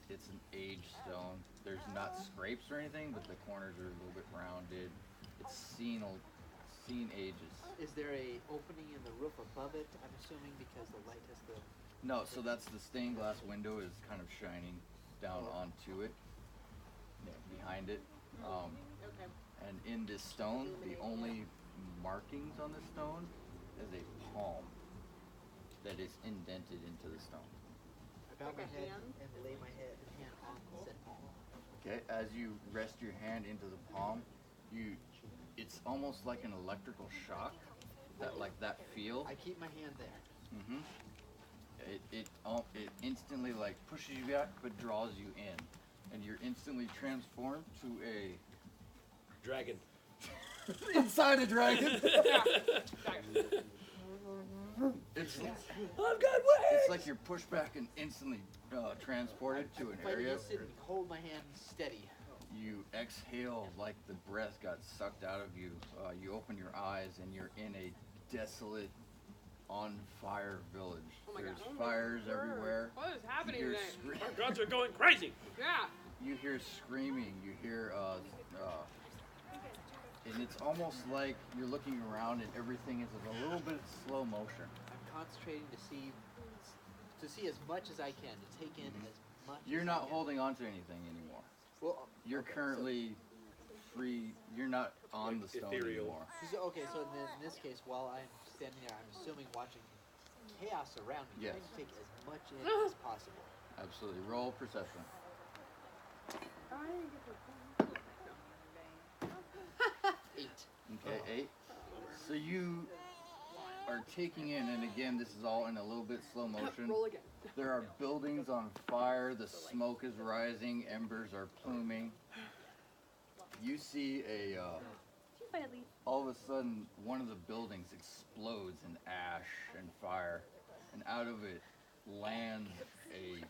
it's an aged stone. There's not scrapes or anything, but the corners are a little bit rounded. It's seen ages. Is there a opening in the roof above it? I'm assuming because the light has the. No, so that's the stained glass window is kind of shining down onto it, behind it. Okay. And in this stone, the only markings on the stone is a palm that is indented into the stone. I bow my Like a head hand? and lay my hand on said palm. Okay, as you rest your hand into the palm, it's almost like an electrical shock, that feel. I keep my hand there. Mm-hmm. It instantly like pushes you back but draws you in, and you're instantly transformed to a Dragon. inside a dragon. It's I've got wings. it's like you're pushed back and instantly transported to an If I area. just sit and hold my hand steady. You exhale like the breath got sucked out of you. You open your eyes and you're in a desolate, on fire village. Oh my There's God. fires everywhere. What is happening You hear today? Our gods are going crazy. Yeah. You hear screaming. You hear and it's almost like you're looking around and everything is in a little bit of slow motion. I'm concentrating to see as much as I can, to take in as much. You're as not I can. holding on to anything anymore. Well, You're okay, currently free. You're not on the stone Ethereal. anymore. Okay, so in this case, while I'm standing there, I'm assuming watching chaos around me, Yes. trying to take as much in as possible. Absolutely. Roll perception. 8. Okay, 8. So you are taking in, and again, this is all in a little bit slow motion. Roll again. There are buildings on fire, the smoke is rising, embers are pluming. You see all of a sudden, one of the buildings explodes in ash and fire, and out of it lands a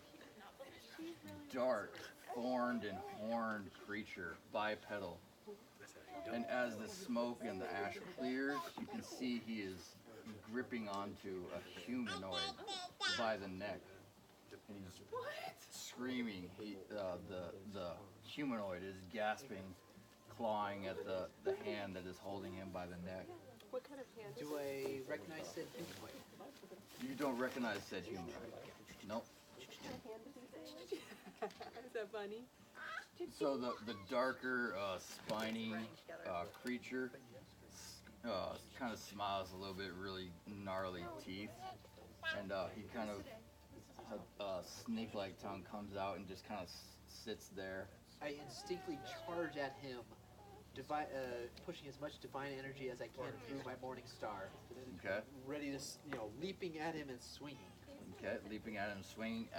dark, thorned and horned creature, bipedal. And as the smoke and the ash clears, you can see he is gripping onto a humanoid by the neck. And he's screaming. The humanoid is gasping, clawing at the hand that is holding him by the neck. What kind of hand? Do I recognize said humanoid? You don't recognize said humanoid. Nope. Is that funny? So the darker, spiny creature kind of smiles a little bit, really gnarly teeth, and he kind of a snake-like tongue comes out and just kind of sits there. I instinctively charge at him, pushing as much divine energy as I can through my morning star. Okay. Ready to, leaping at him and swinging. Okay, leaping at him, swinging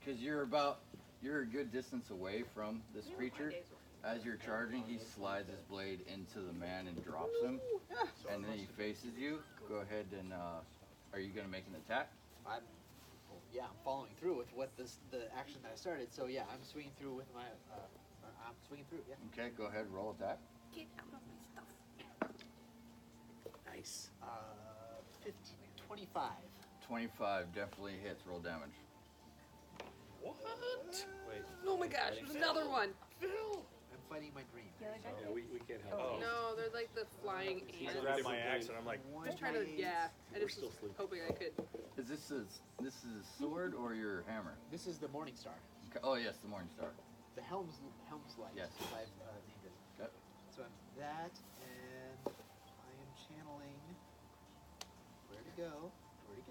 because you're a good distance away from this creature. As you're charging, he slides his blade into the man and drops him, and then he faces you. Go ahead and Are you gonna make an attack? I'm following through with what the action that I started. So yeah, I'm swinging through with my. I'm swinging through. Yeah. Okay, go ahead, roll attack. Get out of my stuff. Nice. 15, 25. 25 definitely hits. Roll damage. What? Wait. Oh my gosh, there's another one. I'm fighting my dream. The other guy? Yeah, we can't help. Oh. No, they're like the flying He ants. grabbed my axe and I'm like, One Just trying to, yeah. I We're just still was sleeping. hoping I could. Is this a sword or your hammer? This is the Morning Star. Okay. Oh yes, the Morning Star. The Helm's Light. Yes. I've named it. Okay. So I'm that, and I am channeling. Where'd it go? Where'd it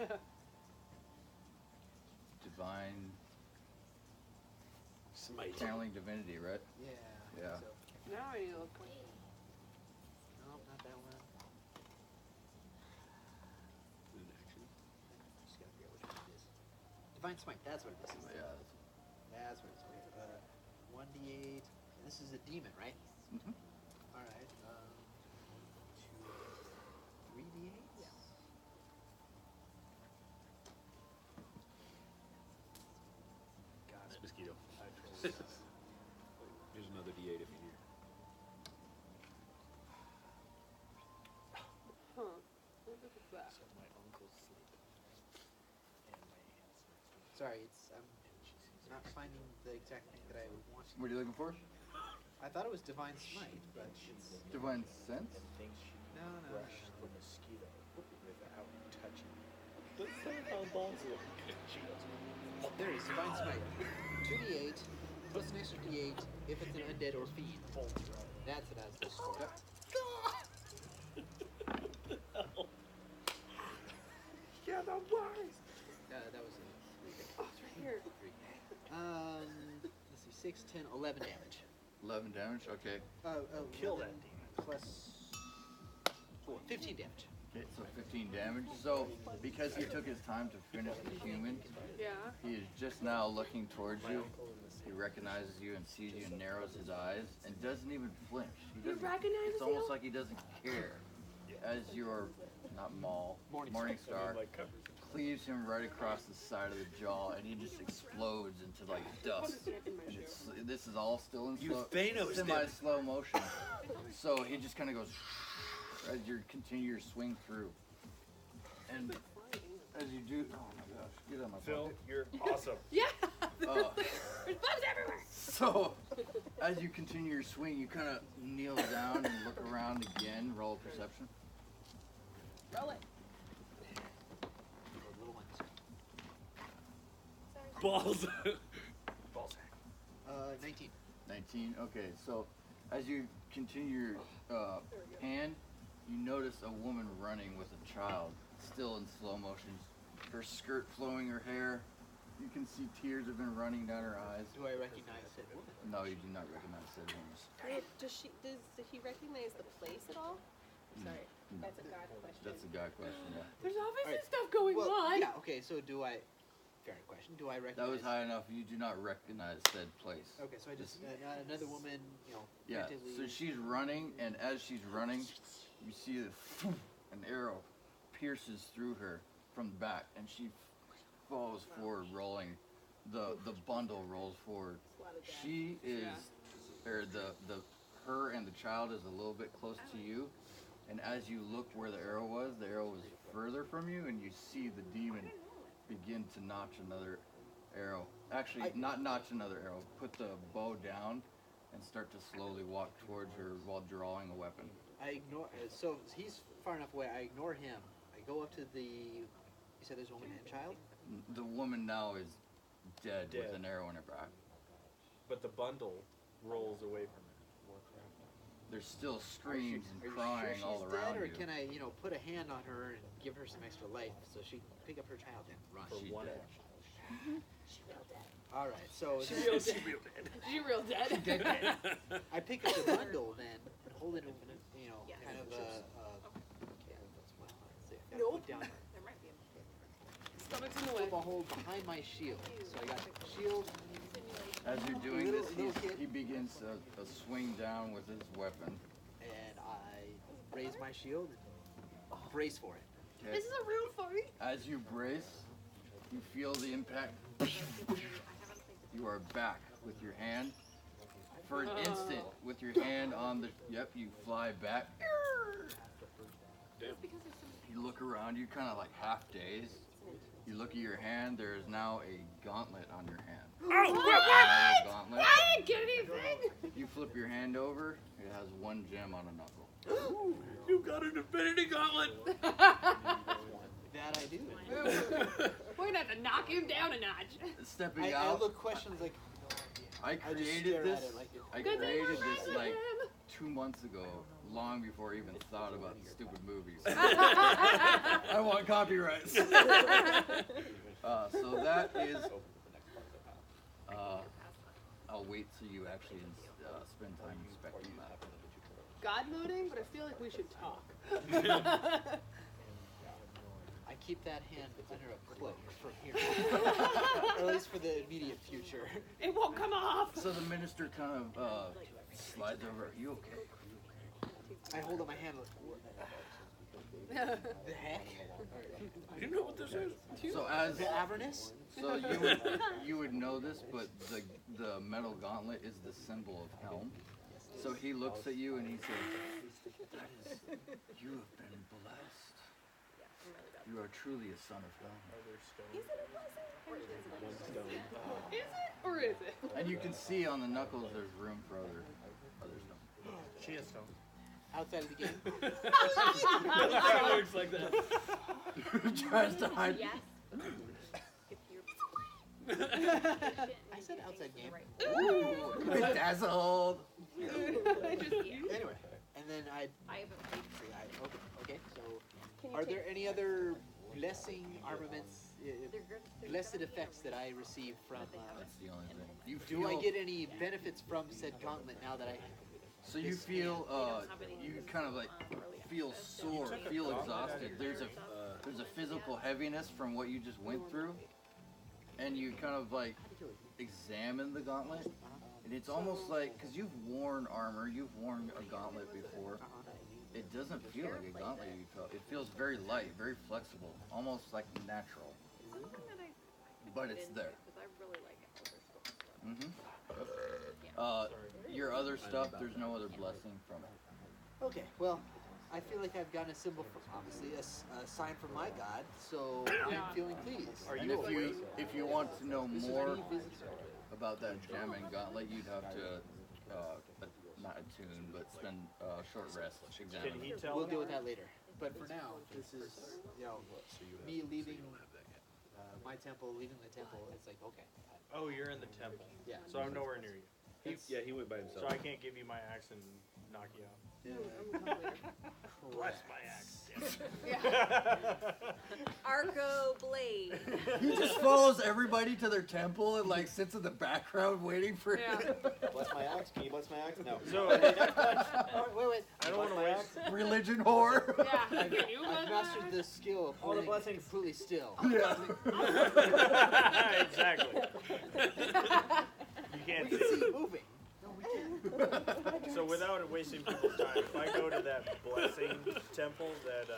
go? Divine Smite. channeling divinity, right? Yeah. Yeah. So, Now I need to look. no, not that one. In action. Just gotta figure out which one it is. Divine Smite. That's what it is. Yeah. That's what it is. Okay. 1d8. This is a demon, right? Mm-hmm. All right. 3d8. Yeah. It's mosquito. Here's another D8 if you need. Huh. What is that? my uncle's sleep. Sorry, I'm not finding the exact thing that I want. What are you looking for? I thought it was Divine Smite, but it's Divine sense. no. the mosquito without touching. There it is, Divine Smite. 2d8 plus an extra d8 if it's an undead or fiend. That's what I was looking for. Yeah, the wise. That was a Oh, it's right here. 3. Let's see, 6, 10, 11 damage. 11 damage. Okay. Kill that 11 plus 4, 15 damage. Okay, so 15 damage. So because he took his time to finish the human, Yeah. he is just now looking towards you. He recognizes you and sees you and narrows his eyes and doesn't even flinch. He recognizes It's almost you? like he doesn't care. As your Morningstar cleaves him right across the side of the jaw, and he just explodes into like dust. And this is all still in You Thanos him. semi-slow motion. So he just kind of goes as you continue your swing through. And as you do, oh my gosh, get on my Phil, pocket. you're awesome. Yeah. Oh. There's bugs everywhere. So, as you continue your swing, you kind of kneel down and look around again. Roll perception. Roll it. The little ones. Balls. 19. 19. Okay, so as you continue your hand, you notice a woman running with a child, still in slow motion. Her skirt flowing, her hair. You can see tears have been running down her eyes. Do I recognize said woman? No, you do not recognize said woman. Does he recognize the place at all? Sorry. That's a God question. That's a guy question, yeah. There's obviously Alright. stuff going Well, on. yeah. Okay. So do I? Fair question. Do I recognize? That was high enough. You do not recognize said place. Okay, so I just another woman, Yeah, actively. so she's running, and as she's running, you see an arrow pierces through her from the back, and she falls forward, rolling. The bundle rolls forward. She is, or her and the child is a little bit close to you, and as you look where the arrow was further from you, and you see the demon begin to notch another arrow. Actually, not notch another arrow. Put the bow down and start to slowly walk towards her while drawing a weapon. I ignore. So he's far enough away. I ignore him. I go up to the. You said there's a woman and child. The woman now is dead with Dead. an arrow in her back. But the bundle rolls away from it. There's still screams Are and you crying sure all she's around dead, or you. can I, put a hand on her and give her some extra life so she can pick up her child and run? For She's one dead. All right, so She real dead. She real dead. I pick up the bundle then and hold it in, kind of Nope. down. Stomach's in the way. Flip a hole behind my shield. So I got shield. As you're doing this, Little kid. he begins a swing down with his weapon. And I raise my shield and brace for it. This is a real fight. As you brace, you feel the impact. You are back with your hand. For an instant, with your hand on the. Yep, you fly back. You look around, you kind of like half dazed. You look at your hand, there is now a gauntlet on your hand. Oh, what? Gauntlet. I didn't get anything. You flip your hand over, it has one gem on a knuckle. You got an infinity gauntlet. That I do. We're gonna have to knock him down a notch. Stepping I out, look questions like, I I just created stare this. at it like it. I Good thing created we're this fighting like him. 2 months ago, long before I even thought about stupid movies. I want copyrights. So that is. I'll wait till you actually spend time inspecting that. God loading, but I feel like we should talk. I keep that hand under a clip from here, or at least for the immediate future. It won't come off. So the minister kind of slides over. Are you okay? I hold up my hand like, what the heck? You know what this is? So as The Avernus? so you would know this, but the metal gauntlet is the symbol of Helm. So he looks at you and he says, "That is, you have been blessed. You are truly a son of Helm." Is it or is it? And you can see on the knuckles there's room for other stuff. She is stone. Outside of the game. It works like that. Tries to hide. Yes. I said outside game. Bedazzled. Anyway, and then I haven't played. okay. So, are there any other blessing armaments, blessed effects that I receive from? That's the only thing. You Do I feel- get any benefits from said gauntlet now that I? So you feel, you kind of like feel sore, feel exhausted. There's a physical heaviness from what you just went through, and you kind of like examine the gauntlet, and it's almost like, because you've worn armor, you've worn a gauntlet before. It doesn't feel like a gauntlet you felt. It feels very light, very flexible, almost like natural. But it's there. Your other stuff, there's no other blessing from it. Okay, well, I feel like I've gotten a symbol from, obviously, a sign from my god, so I'm feeling pleased. And if you want to know more about that gem and gauntlet, you'd have to not attune, but spend a short rest examining. Can he tell? We'll deal with that later. But for now, this is, me leaving my temple, leaving the temple. It's like, okay. Oh, you're in the temple. Yeah. So I'm nowhere near you. He went by himself. So I can't give you my axe and knock you out. Bless my axe. Arco blade. He just follows everybody to their temple and like sits in the background waiting for Yeah. Bless my axe. Can you bless my axe? No. So Wait. I don't want to waste. religion whore. Yeah. Can you I've mastered the skill of All the holding blessings. completely still. Yeah. Exactly. You can't We see. can see it moving. So without wasting people's time, if I go to that blessing temple that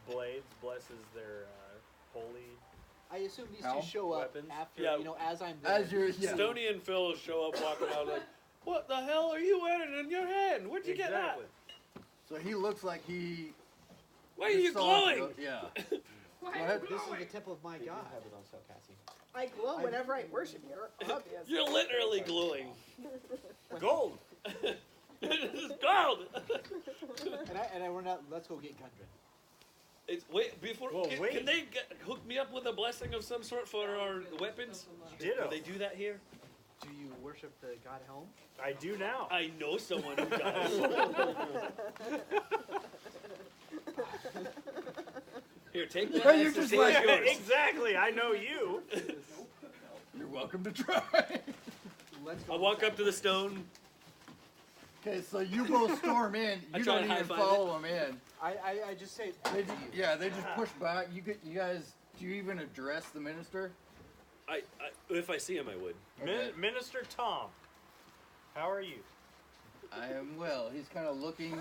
Blades blesses their holy. I assume these Helm? two show up Weapons? after, Yeah. as I'm there. As you're, yeah. Stony and Phil show up walking out like, "What the hell are you wearing in your hand? Where'd you get that? So he looks like he. Why are you saw glowing?" it, Yeah. Go Why ahead. This is the temple of my You god. have it on sale, Cassie. I glow whenever I worship here. Obvious. You're literally glowing. Gold. This is gold. And I run out, let's go get Gundren. It's, wait, before Whoa, can, wait. can they hook me up with a blessing of some sort for our weapons? Ditto. Do they do that here? Do you worship the god Helm? I do now. I know someone who does. Here, take that. You're as just the like- stage yours. Exactly. I know you. You're welcome to try. Let's go. I walk up to the stone. Okay, so you both storm in. I You try don't to even high-five follow them in. I just say, They just, yeah, they just push back. You guys. Do you even address the minister? If I see him, I would. Okay. Minister Tom, how are you? I am well. He's kind of looking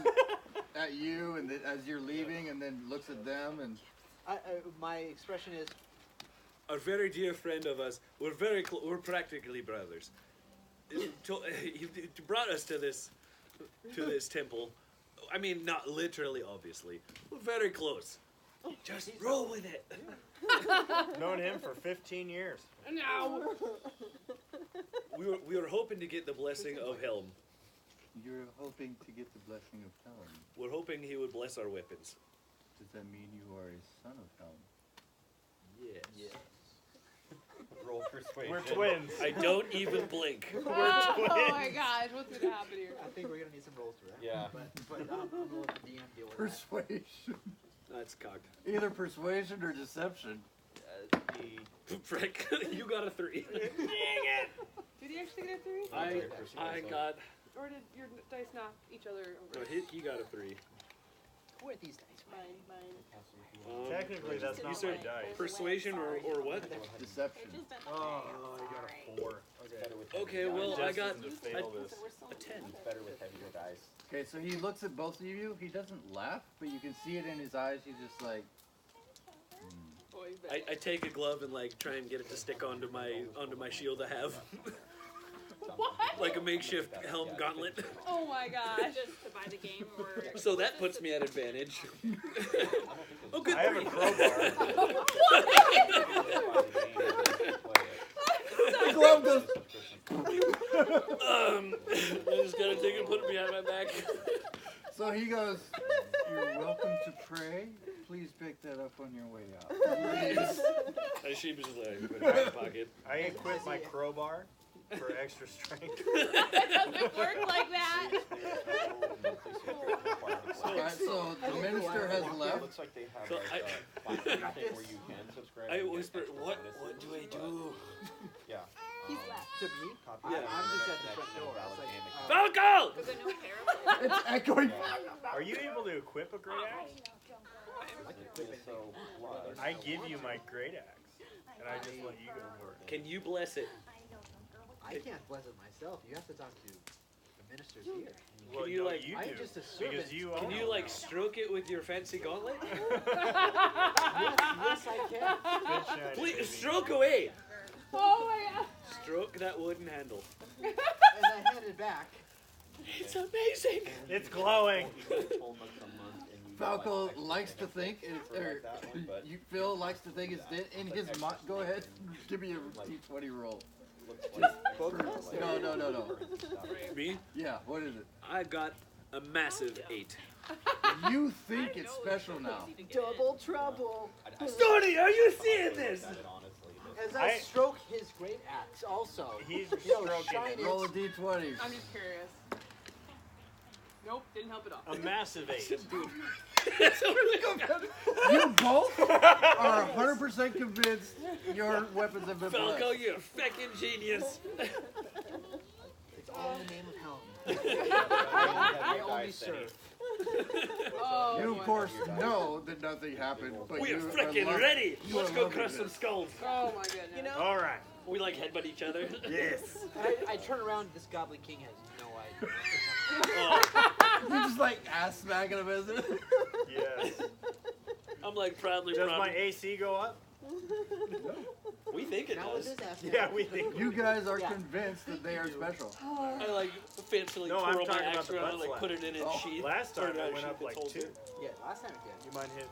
at you, and as you're leaving, and then looks at them, and my expression is, A very dear friend of us. We're we're practically brothers. He brought us to this temple. I mean, not literally, obviously. We're very close. Just roll with it. Known him for 15 years. No. We were hoping to get the blessing of Helm. you're hoping to get the blessing of Helm. We're hoping he would bless our weapons. Does that mean you are a son of Helm? Yes. Roll persuasion. We're twins. I don't even blink. Oh my gosh, what's gonna happen here? I think we're gonna need some rolls for that. Yeah. But I'm gonna let the DM deal with that. Persuasion. That's cocked. Either persuasion or deception. Frick, you got a 3. Did he actually get a 3? I got. Or did your dice knock each other No, over? he got a 3. Where are these dice? Mine. Technically, that's you not said my dice. persuasion or what? Deception. Oh, you got a 4. Okay, well, I got Justin to fail this. a 10. It's better with heavier dice. Okay, so he looks at both of you. He doesn't laugh, but you can see it in his eyes. He's just like, Boy, you bet. I take a glove and like try and get it to stick onto my shield I have. What? Like a makeshift helm gauntlet. Oh my gosh. Just to buy the game or. So that puts me at advantage. Oh, good. I have a 3. crowbar. the glove goes. I just gotta take it and put it behind my back. So he goes, "You're welcome to pray. Please pick that up on your way out." Please. I sheepishly put it in my pocket. I equip my crowbar for extra strength. It doesn't work like that. Alright, so the minister has It left. looks like they have So like a platform thing where you can subscribe. I and get whisper, extra what bonuses. do I do? Yeah. He's left. To me? Copy Yeah. of I'm just at internet the front connection door. and valid It's like, game account. Falco! Was it no parallel? It's echoing. Are you able to equip a great axe? So, plus, I give you my great axe, and I just let you go for it. Can you bless it? I can't bless it myself. You have to talk to the ministers here. Well, you, no, like- you I'm do, just a servant. because you Can own you it. like stroke it with your fancy gauntlet? Yes, I can. Good shiny, Please baby. stroke away. Oh my god. Stroke that wooden handle. And I hand it back. It's amazing. It's glowing. Falco likes to think, or Phil likes to think it's in his mind. Go ahead, give me a D20 roll. No. Me? Yeah, what is it? I got a massive 8. You think it's special now. Double trouble. Stoney, are you seeing this? As I stroke his great axe, also. He's You know, stroking shine it. Roll a D20. I'm just curious. Nope, didn't help at all. A massive 8. Dude. That's a really good. You both are 100% convinced your weapons have been Falco, blessed. you're a feckin' genius. It's all in the name of Helm. I only serve. Oh, You, boy. of course, know that nothing happened, but We you are frickin' loving- ready. you Let's are go loving crush some this. skulls. Oh my goodness. You know? All right. We like headbutt each other. Yes. I turn around, this Goblin King has no idea. Oh, You're just like ass smacking him, isn't it? Yes. I'm like proudly Does my proud. AC go up? We think it Now with does. this ass Yeah, we think. You guys are Yeah. convinced that they are special. I like fancily No, I'm twirl my talking about axe the around butt and like slap. put it in its Oh, sheath. Last Turn time it out I of went sheath, up it like holds 2. it. Yeah, last time it did. You mind hand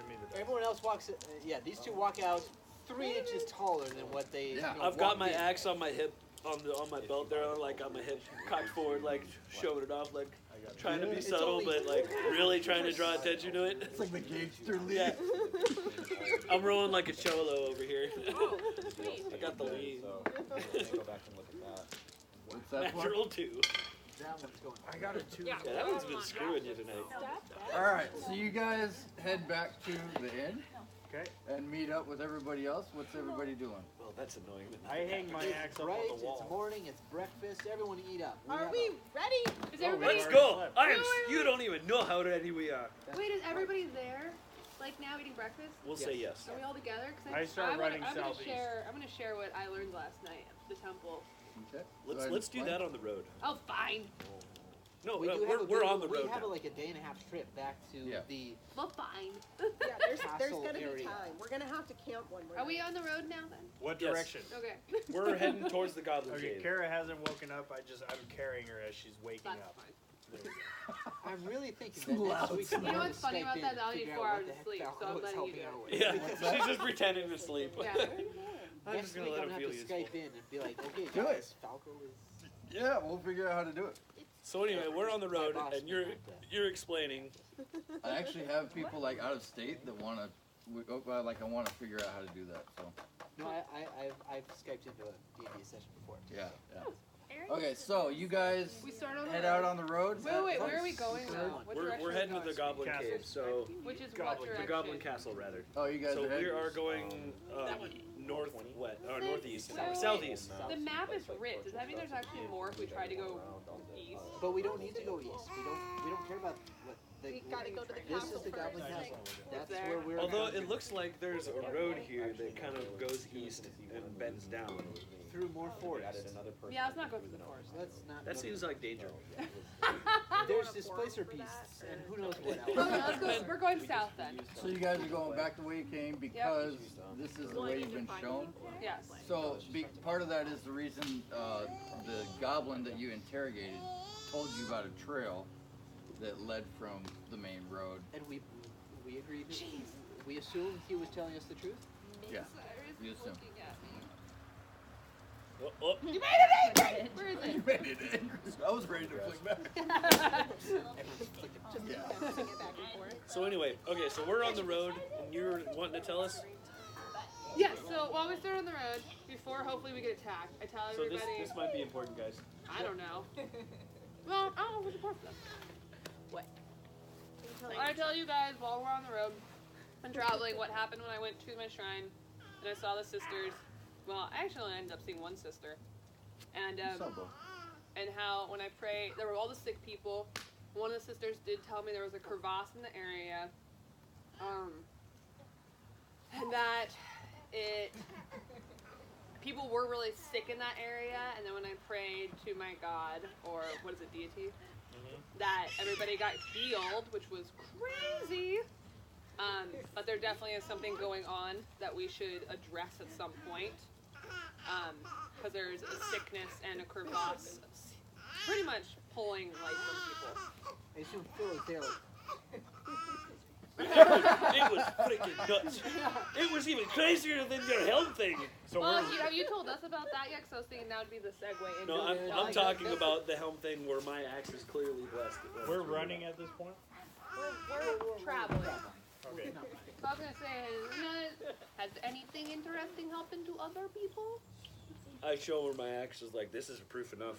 me the Everyone else walks, yeah, these two walk out 3 inches taller than what they. Yeah. you know, I've got walked my in. axe on my hip, on my belt there, like on my hip, cocked forward, like showing it off, like trying to be It's subtle, only- but like really trying to draw attention to it. It's like the gangster lead. Yeah. I'm rolling like a cholo over here. Oh, sweet. I got the lead. So, go back and look at that. What's that one? Natural 2. That one's going. I got a 2. Yeah. Yeah, that one's been screwing you tonight. Alright, so you guys head back to the inn Okay. and meet up with everybody else. What's everybody doing? Well, that's annoying. I hang my axe up Right, on the wall. it's morning, it's breakfast, everyone eat up. Are have we a- ready? Is Oh, everybody? Let's already go. slept. I am. You don't even know how ready we are. Wait, is everybody there? Like now eating breakfast? We'll say yes. Are we all together? 'Cause I start running I'm gonna southeast. share what I learned last night at the temple. Okay. Let's do that on the road. Oh, fine. No, We do have a we're bit of on the road We have now. like a day and a half trip back to Yeah. the. Well, fine. Yeah, there's Castle gonna be area. time. We're gonna have to camp one more Are we night. on the road now then? What Yes. direction? Okay. We're heading towards the Goblin Okay, Cave. Kara hasn't woken up. I'm carrying her as she's waking That's up. fine. There we go. I'm really thinking that next week. You know what's funny about that? I'll need 4 hours of sleep, so I'm letting you do it. Yeah, she's just pretending to sleep. Yeah. I'm Next just gonna week let I'm him gonna feel have to useful. Skype in and be like, okay, Do it. guys, Falco is. Yeah, we'll figure out how to do it. So anyway, we're on the road, My boss and you're would like that. you're explaining. I actually have people like out of state that want to, like I want to figure out how to do that. So No, I've Skyped into a D&D session before. yeah. Okay, so you guys We start on the head road. out on the road. Wait, where are we going now? What We're direction heading are to we the going? Goblin Castle. Cave. So Which is Goblin- what the direction? the Goblin Castle, rather. Oh, you guys So are heading. we are going northwest or northeast, Wait, wait, southeast. The map is red. Does that mean there's actually more if we try to go east? But we don't need to go east. We don't care about what the. We gotta go to the This castle is the first. Goblin Nice. Castle. That's There. where we're. Although it looks like there's a road here that kind of goes east and bends down. through more forest. Yeah, let's not go through the forest. Let's not. That go seems like danger. There's displacer beasts and who knows what else. Okay, let's go. We're going south then. So you guys are going back the way you came because this is the way you've been shown. Yes. So part of that is the reason the goblin that you interrogated told you about a trail that led from the main road. And we agreed. We assumed he was telling us the truth. Yeah, you assume. Oh, You made it in! Where is it? You made it in. I was ready to flick back. Just Yeah. bouncing it back and forth. so anyway, okay, so we're on the road, and you're wanting to tell us. Yes, so while we start on the road, before hopefully we get attacked, I tell So everybody. this might be important, guys. I don't know. Well, I don't know what's important for them. What? I tell you guys while we're on the road and traveling what happened when I went to my shrine and I saw the sisters. Well, I actually ended up seeing one sister. And and how when I prayed, there were all the sick people. One of the sisters did tell me there was a crevasse in the area. And that people were really sick in that area, and then when I prayed to my God, or what is it, Deity, that everybody got healed, which was crazy. But there definitely is something going on that we should address at some point. Because there's a sickness and a crevasse pretty much pulling life from people. I assume Phil is there. It was freaking nuts. It was even crazier than your helm thing. So Well, we're have you told us about that yet? Because I was thinking that would be the segue into No, it. I'm talking about the helm thing where my axe is clearly blessed. we're running at this point. We're traveling. Okay. So I was gonna say, has anything interesting happened to other people? I show her my axe is like, this is proof enough.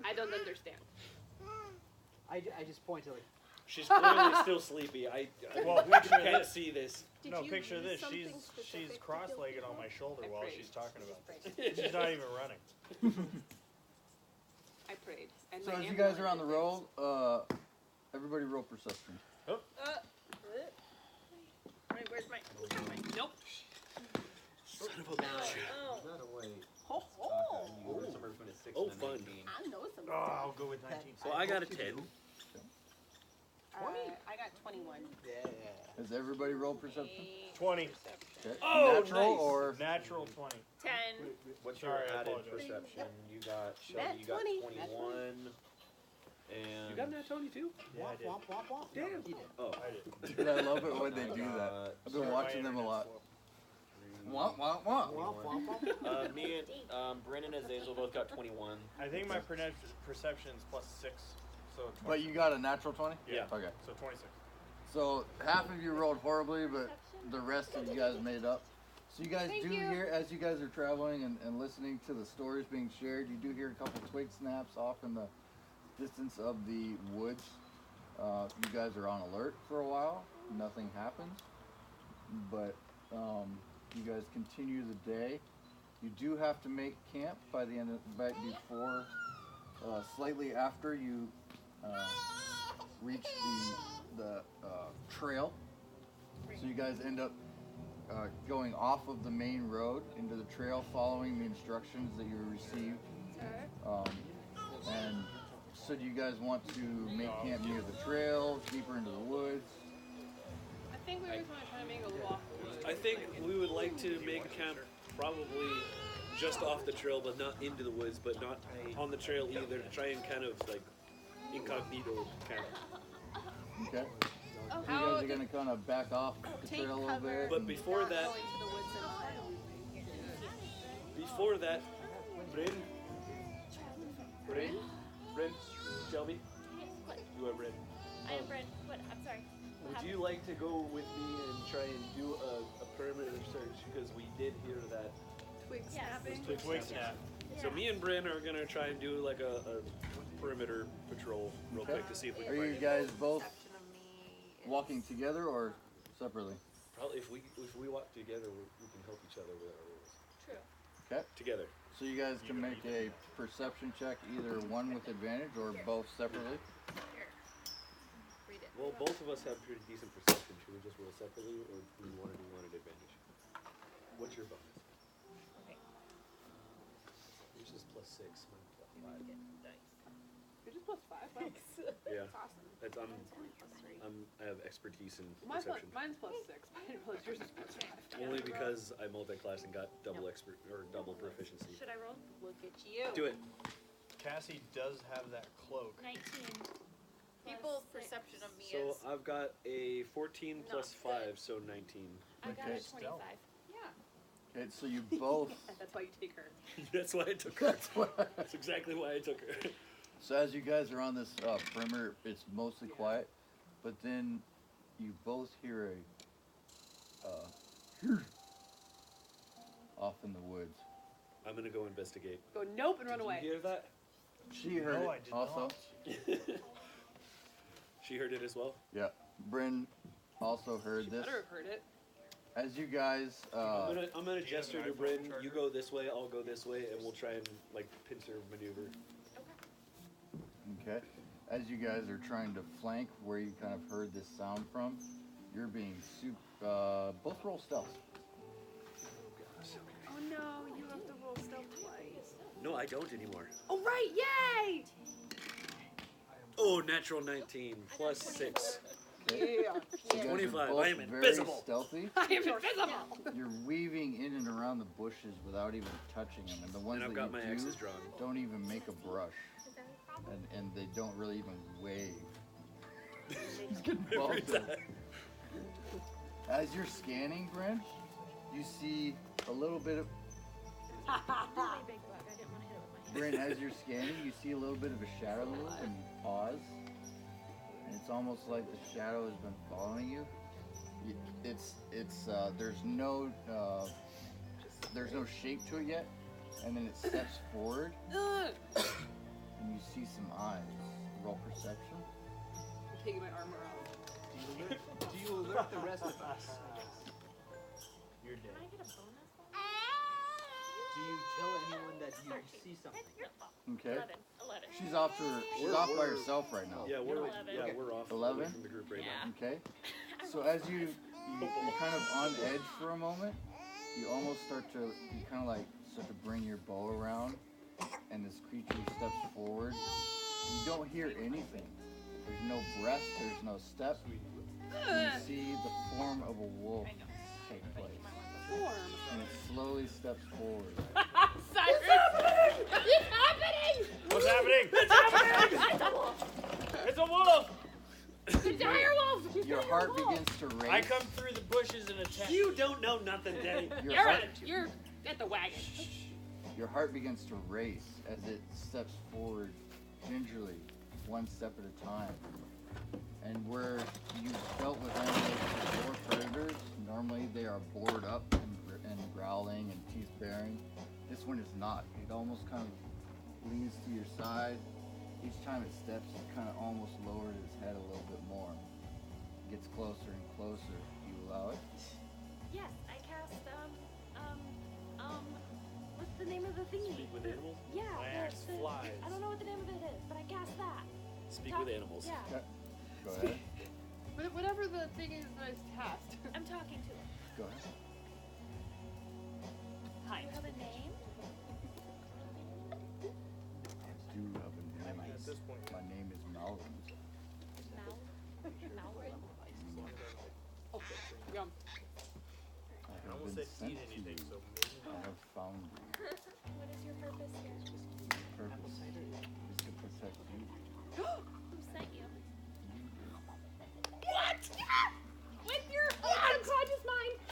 I don't understand. I just point to like. She's clearly still sleepy. Well, I picture can't this. see this. Did No, you picture use this. something She's specific to cross-legged kill on my shoulder I while prayed. she's talking about this. She's not even running. I prayed. And So my as you Amber guys are on the did roll, everybody roll perception. Wait, where's my? Nope. Son of a bitch. Ho ho! Oh, fun. I know some. Oh, I'll go with 19. So I got a 10. I got 21. Yeah. Has everybody rolled perception? 20. Okay. Oh, Natural nice. or Natural 20. 10. What's your Sorry, I added apologize. perception? You got Shelby, Nat you got 20. 21. And You got that, Tony, too? Yeah, I Womp did. womp womp womp. Damn. He did. Oh. I did. Dude, I love it when they do that. I've been Sorry, watching my them a lot. internet's Womp womp womp. Womp womp womp. me and Brennan and Zazel both got 21. I think my perception is plus 6. So 20. But you got a natural 20? Yeah. Okay. So 26. So half of you rolled horribly, but the rest of you guys made up. So you guys Thank do you. hear, as you guys are traveling and listening to the stories being shared, you do hear a couple twig snaps off in the distance of the woods. You guys are on alert for a while. Nothing happens. But you guys continue the day. You do have to make camp by the end of, before, slightly after you reach the trail. So you guys end up going off of the main road into the trail, following the instructions that you received. And So do you guys want to make camp near the trail, deeper into the woods? I think we always want to try to make a walk. I think we would like to make a camp probably just off the trail, but not into the woods, but not on the trail either. To try and kind of like incognito camp. Okay. Oh, So you guys are gonna kind of back off the Take trail a little cover. bit. But and- before Not that, going to the woods and Bryn, Shelby, What? you are Bryn. I am Brent. What? I'm sorry. Would you like to go with me and try and do a perimeter search? Because we did hear that. Twig Yes. snapping. Twig snap. So me and Bryn are gonna try and do like a perimeter patrol real Okay. quick to see if we can Are find you it. guys both Perception of me is- walking together or separately? Probably if we walk together, we can help each other with our roles. True. Okay. Together. So you guys can make a perception check, either one with advantage or both separately. Read it. Well, both of us have pretty decent perception. Should we just roll separately, or do we want to do one at advantage? What's your bonus? Okay. Yours is +6. Mine's +5. You're just plus 5. Wow. Yeah. That's awesome. That's It's only plus 3. I have expertise in Mine's plus, perception. mine's plus 6. I didn't realize yours is plus 5. Only because I multi-class and got double expert or double proficiency. Should I roll? Look at you. Do it. Cassie does have that cloak. 19. People's Plus six. perception of me So is. I've got a 14 plus Not 5, so 19. I got Okay. a 25. Okay, so you both. That's why you take her. That's why I took her. That's what. That's exactly why I took her. So as you guys are on this perimeter, it's mostly quiet, but then you both hear a off in the woods. I'm gonna go investigate. Go nope and run away. Did you hear that? She heard No, I it did also. not. She heard it as well. Yeah, Bryn also heard She this. better have heard it. As you guys, I'm gonna gesture to Bryn. You go this way, I'll go this way, and we'll try and like pincer maneuver. okay, as you guys are trying to flank where you kind of heard this sound from, you're being both roll stealth. Oh no, you have to roll stealth twice. No, I don't anymore. Oh right, yay! Oh, natural 19 plus 6. Okay. Yeah. You guys are 25, both I am very invisible. Stealthy. I am invisible. You're weaving in and around the bushes without even touching them, and the ones And I've that got my you axes do drawn. don't even make a brush, Is that a problem? and they don't really even wave. He's getting Every bumped. time. As you're scanning, Brent, you see a little bit of Really big bug. I didn't want to hit it with my hand. Brent. As you're scanning, you see a little bit of a shadow move, and you pause, and it's almost like the shadow has been following you. There's no shape to it yet, and then it steps forward, Ugh. and you see some eyes. Roll perception. I'm taking my armor off. Do you alert the rest of us? You're Can dead. I get a bonus? Do you tell anyone that you see something? Okay. 11. She's off by herself right now. Yeah, we're 11. we're off 11? away from the group right now. Okay. So as you're kind of on edge for a moment, you almost start to bring your bow around, and this creature steps forward. You don't hear anything. There's no breath. There's no step. You see the form of a wolf take place, Form. and it slowly steps forward. Cyrus! It's happening! What's happening? It's a wolf! The dire wolf! Your heart begins to race. I come through the bushes and attack. You don't know nothing, Daddy. You're at the wagon. Your heart begins to race as it steps forward gingerly, one step at a time. And where you've dealt with animals before, predators, normally they are bored up and growling and teeth baring. This one is not. It almost kind of leans to your side. Each time it steps, it kind of almost lowers its head a little bit more. It gets closer and closer. Do you allow it? Yes, I cast, what's the name of the thingy? Speak with animals? Yeah, My axe the, flies. I don't know what the name of it is, but I cast that. Speak Talk- with animals. Yeah, Okay. Go ahead. Whatever the thing is that I cast. I'm talking to it. Go ahead. Hi. Do you have a name? I do have a name. At this point, My Yum. I I have almost been said sent eat to anything, you. so maybe I not. have found you. What is your purpose here? Purpose is to protect you. Who sent you? What? With your unconscious mind.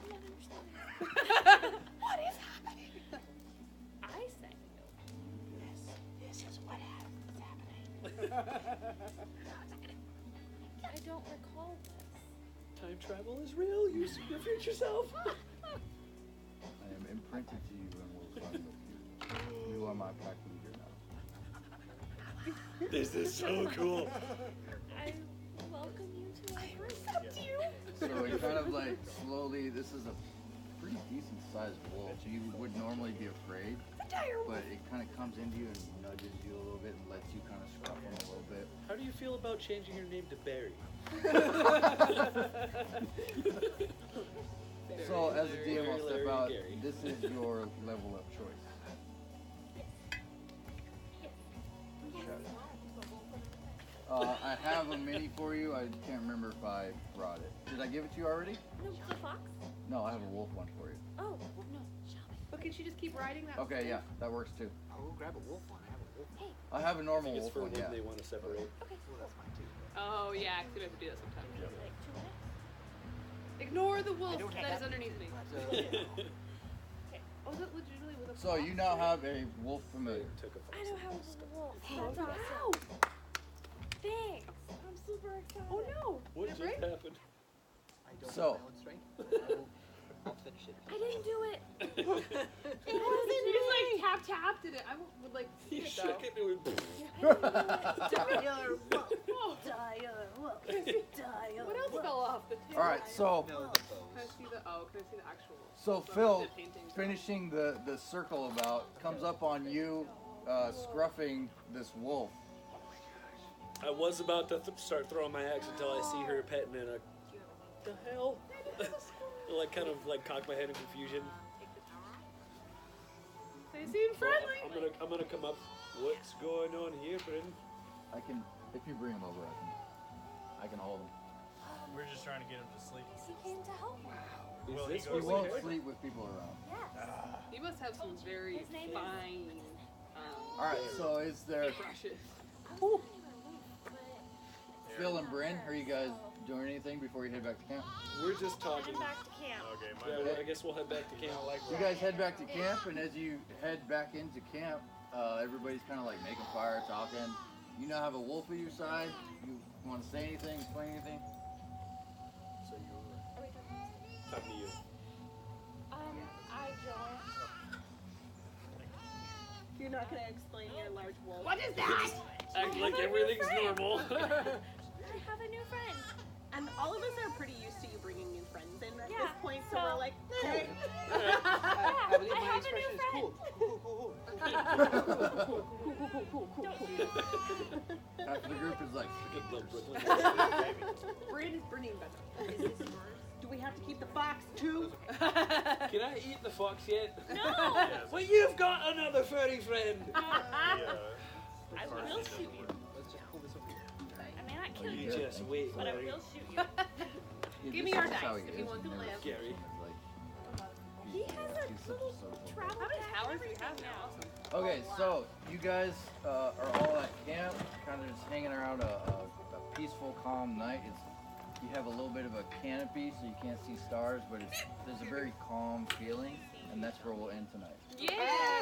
I don't understand. What is happening? I sent you. This is what is happening. I don't recall this. Time travel is real. You see your future self. I am imprinted to you and will run with you. You are my pack leader now. This is so cool. I welcome you to our group. So it kind of like slowly, this is a pretty decent sized wolf. You would normally be afraid, but it kind of comes into you and nudges you a little bit and lets you kind of scruff him a little bit. How do you feel about changing your name to Barry? So as a DM, I'll step Larry, out. Gary. This is your level up choice. I have a mini for you. I can't remember if I brought it. Did I give it to you already? No, the fox? No, I have a wolf one for you. Oh, no. Shelby. But can she just keep riding that? Okay, yeah, that works too. I'll go grab a wolf one. I have a wolf one. I have a I normal think it's wolf for one, when yeah. they want to separate. Okay. Oh, that's mine too. Oh yeah, because we have to do that sometimes. Like 2 minutes? Ignore the wolf don't have that is that. underneath me. Okay. Oh, is it legitimately with a So you now have a wolf familiar. Took a I know how it's a wolf. That's Wow. awesome. Thanks. I'm super excited. Oh no. What Did just it break? happened? I don't So- have my own strength. I'll finish it. I didn't do it. It wasn't me. Like tap did it. I would like see You it shook though. it and it went. Dire wolf. Oh, Dire wolf. Dire what else wolf. fell off the table? All right, so No, the Can I bows. see the? Oh, can I see the actual? so So Phil, the paintings. finishing the circle about comes up on you, scruffing this wolf. I was about to start throwing my axe until I see her petting and the hell? I like kind of like cock my head in confusion. They seem friendly. I'm gonna come up. What's going on here, Bryn? I can, if you bring him over, I can hold him. We're just trying to get him to sleep. He came to help me. Is Well, this he He goes what won't we heard? sleep with people around. Yes. He must have some very His name is- fine All right, so is there brushes. I was planning on leaving, but Phil and Bryn? Are you guys doing anything before you head back to camp? We're just talking. I'm back to camp. Okay, Yeah, my well, I guess we'll head back to camp. You guys head back to camp, and as you head back into camp, everybody's kind of like making fire, talking. You now have a wolf at your side. You want to say anything, explain anything? So you Are we talking? talking to you. I don't. You're not gonna explain your large wolf. What is that? Act like have a new everything's friend. normal. I have a new friend. And all of us are pretty used to you bringing new friends in at Yeah, this point, so so- we're like, hey. I believe I my have a expression new is cool. Half the group is like, Bryn is Brynine better. Is this yours? Do we have to keep the fox too? Can I eat the fox yet? No. Well, you've got another furry friend. I will shoot you. Let's just pull this over here. I may not kill You you, just wait, but I Larry. will shoot you. yeah, Give me this your is how dice he if you is. want to Never live. Gary. He has a he's such little social travel How many pack, towers do you everything have now? now. Okay, so you guys are all at camp, kind of just hanging around a peaceful, calm night. You have a little bit of a canopy, so you can't see stars, but there's a very calm feeling, and that's where we'll end tonight. Yeah.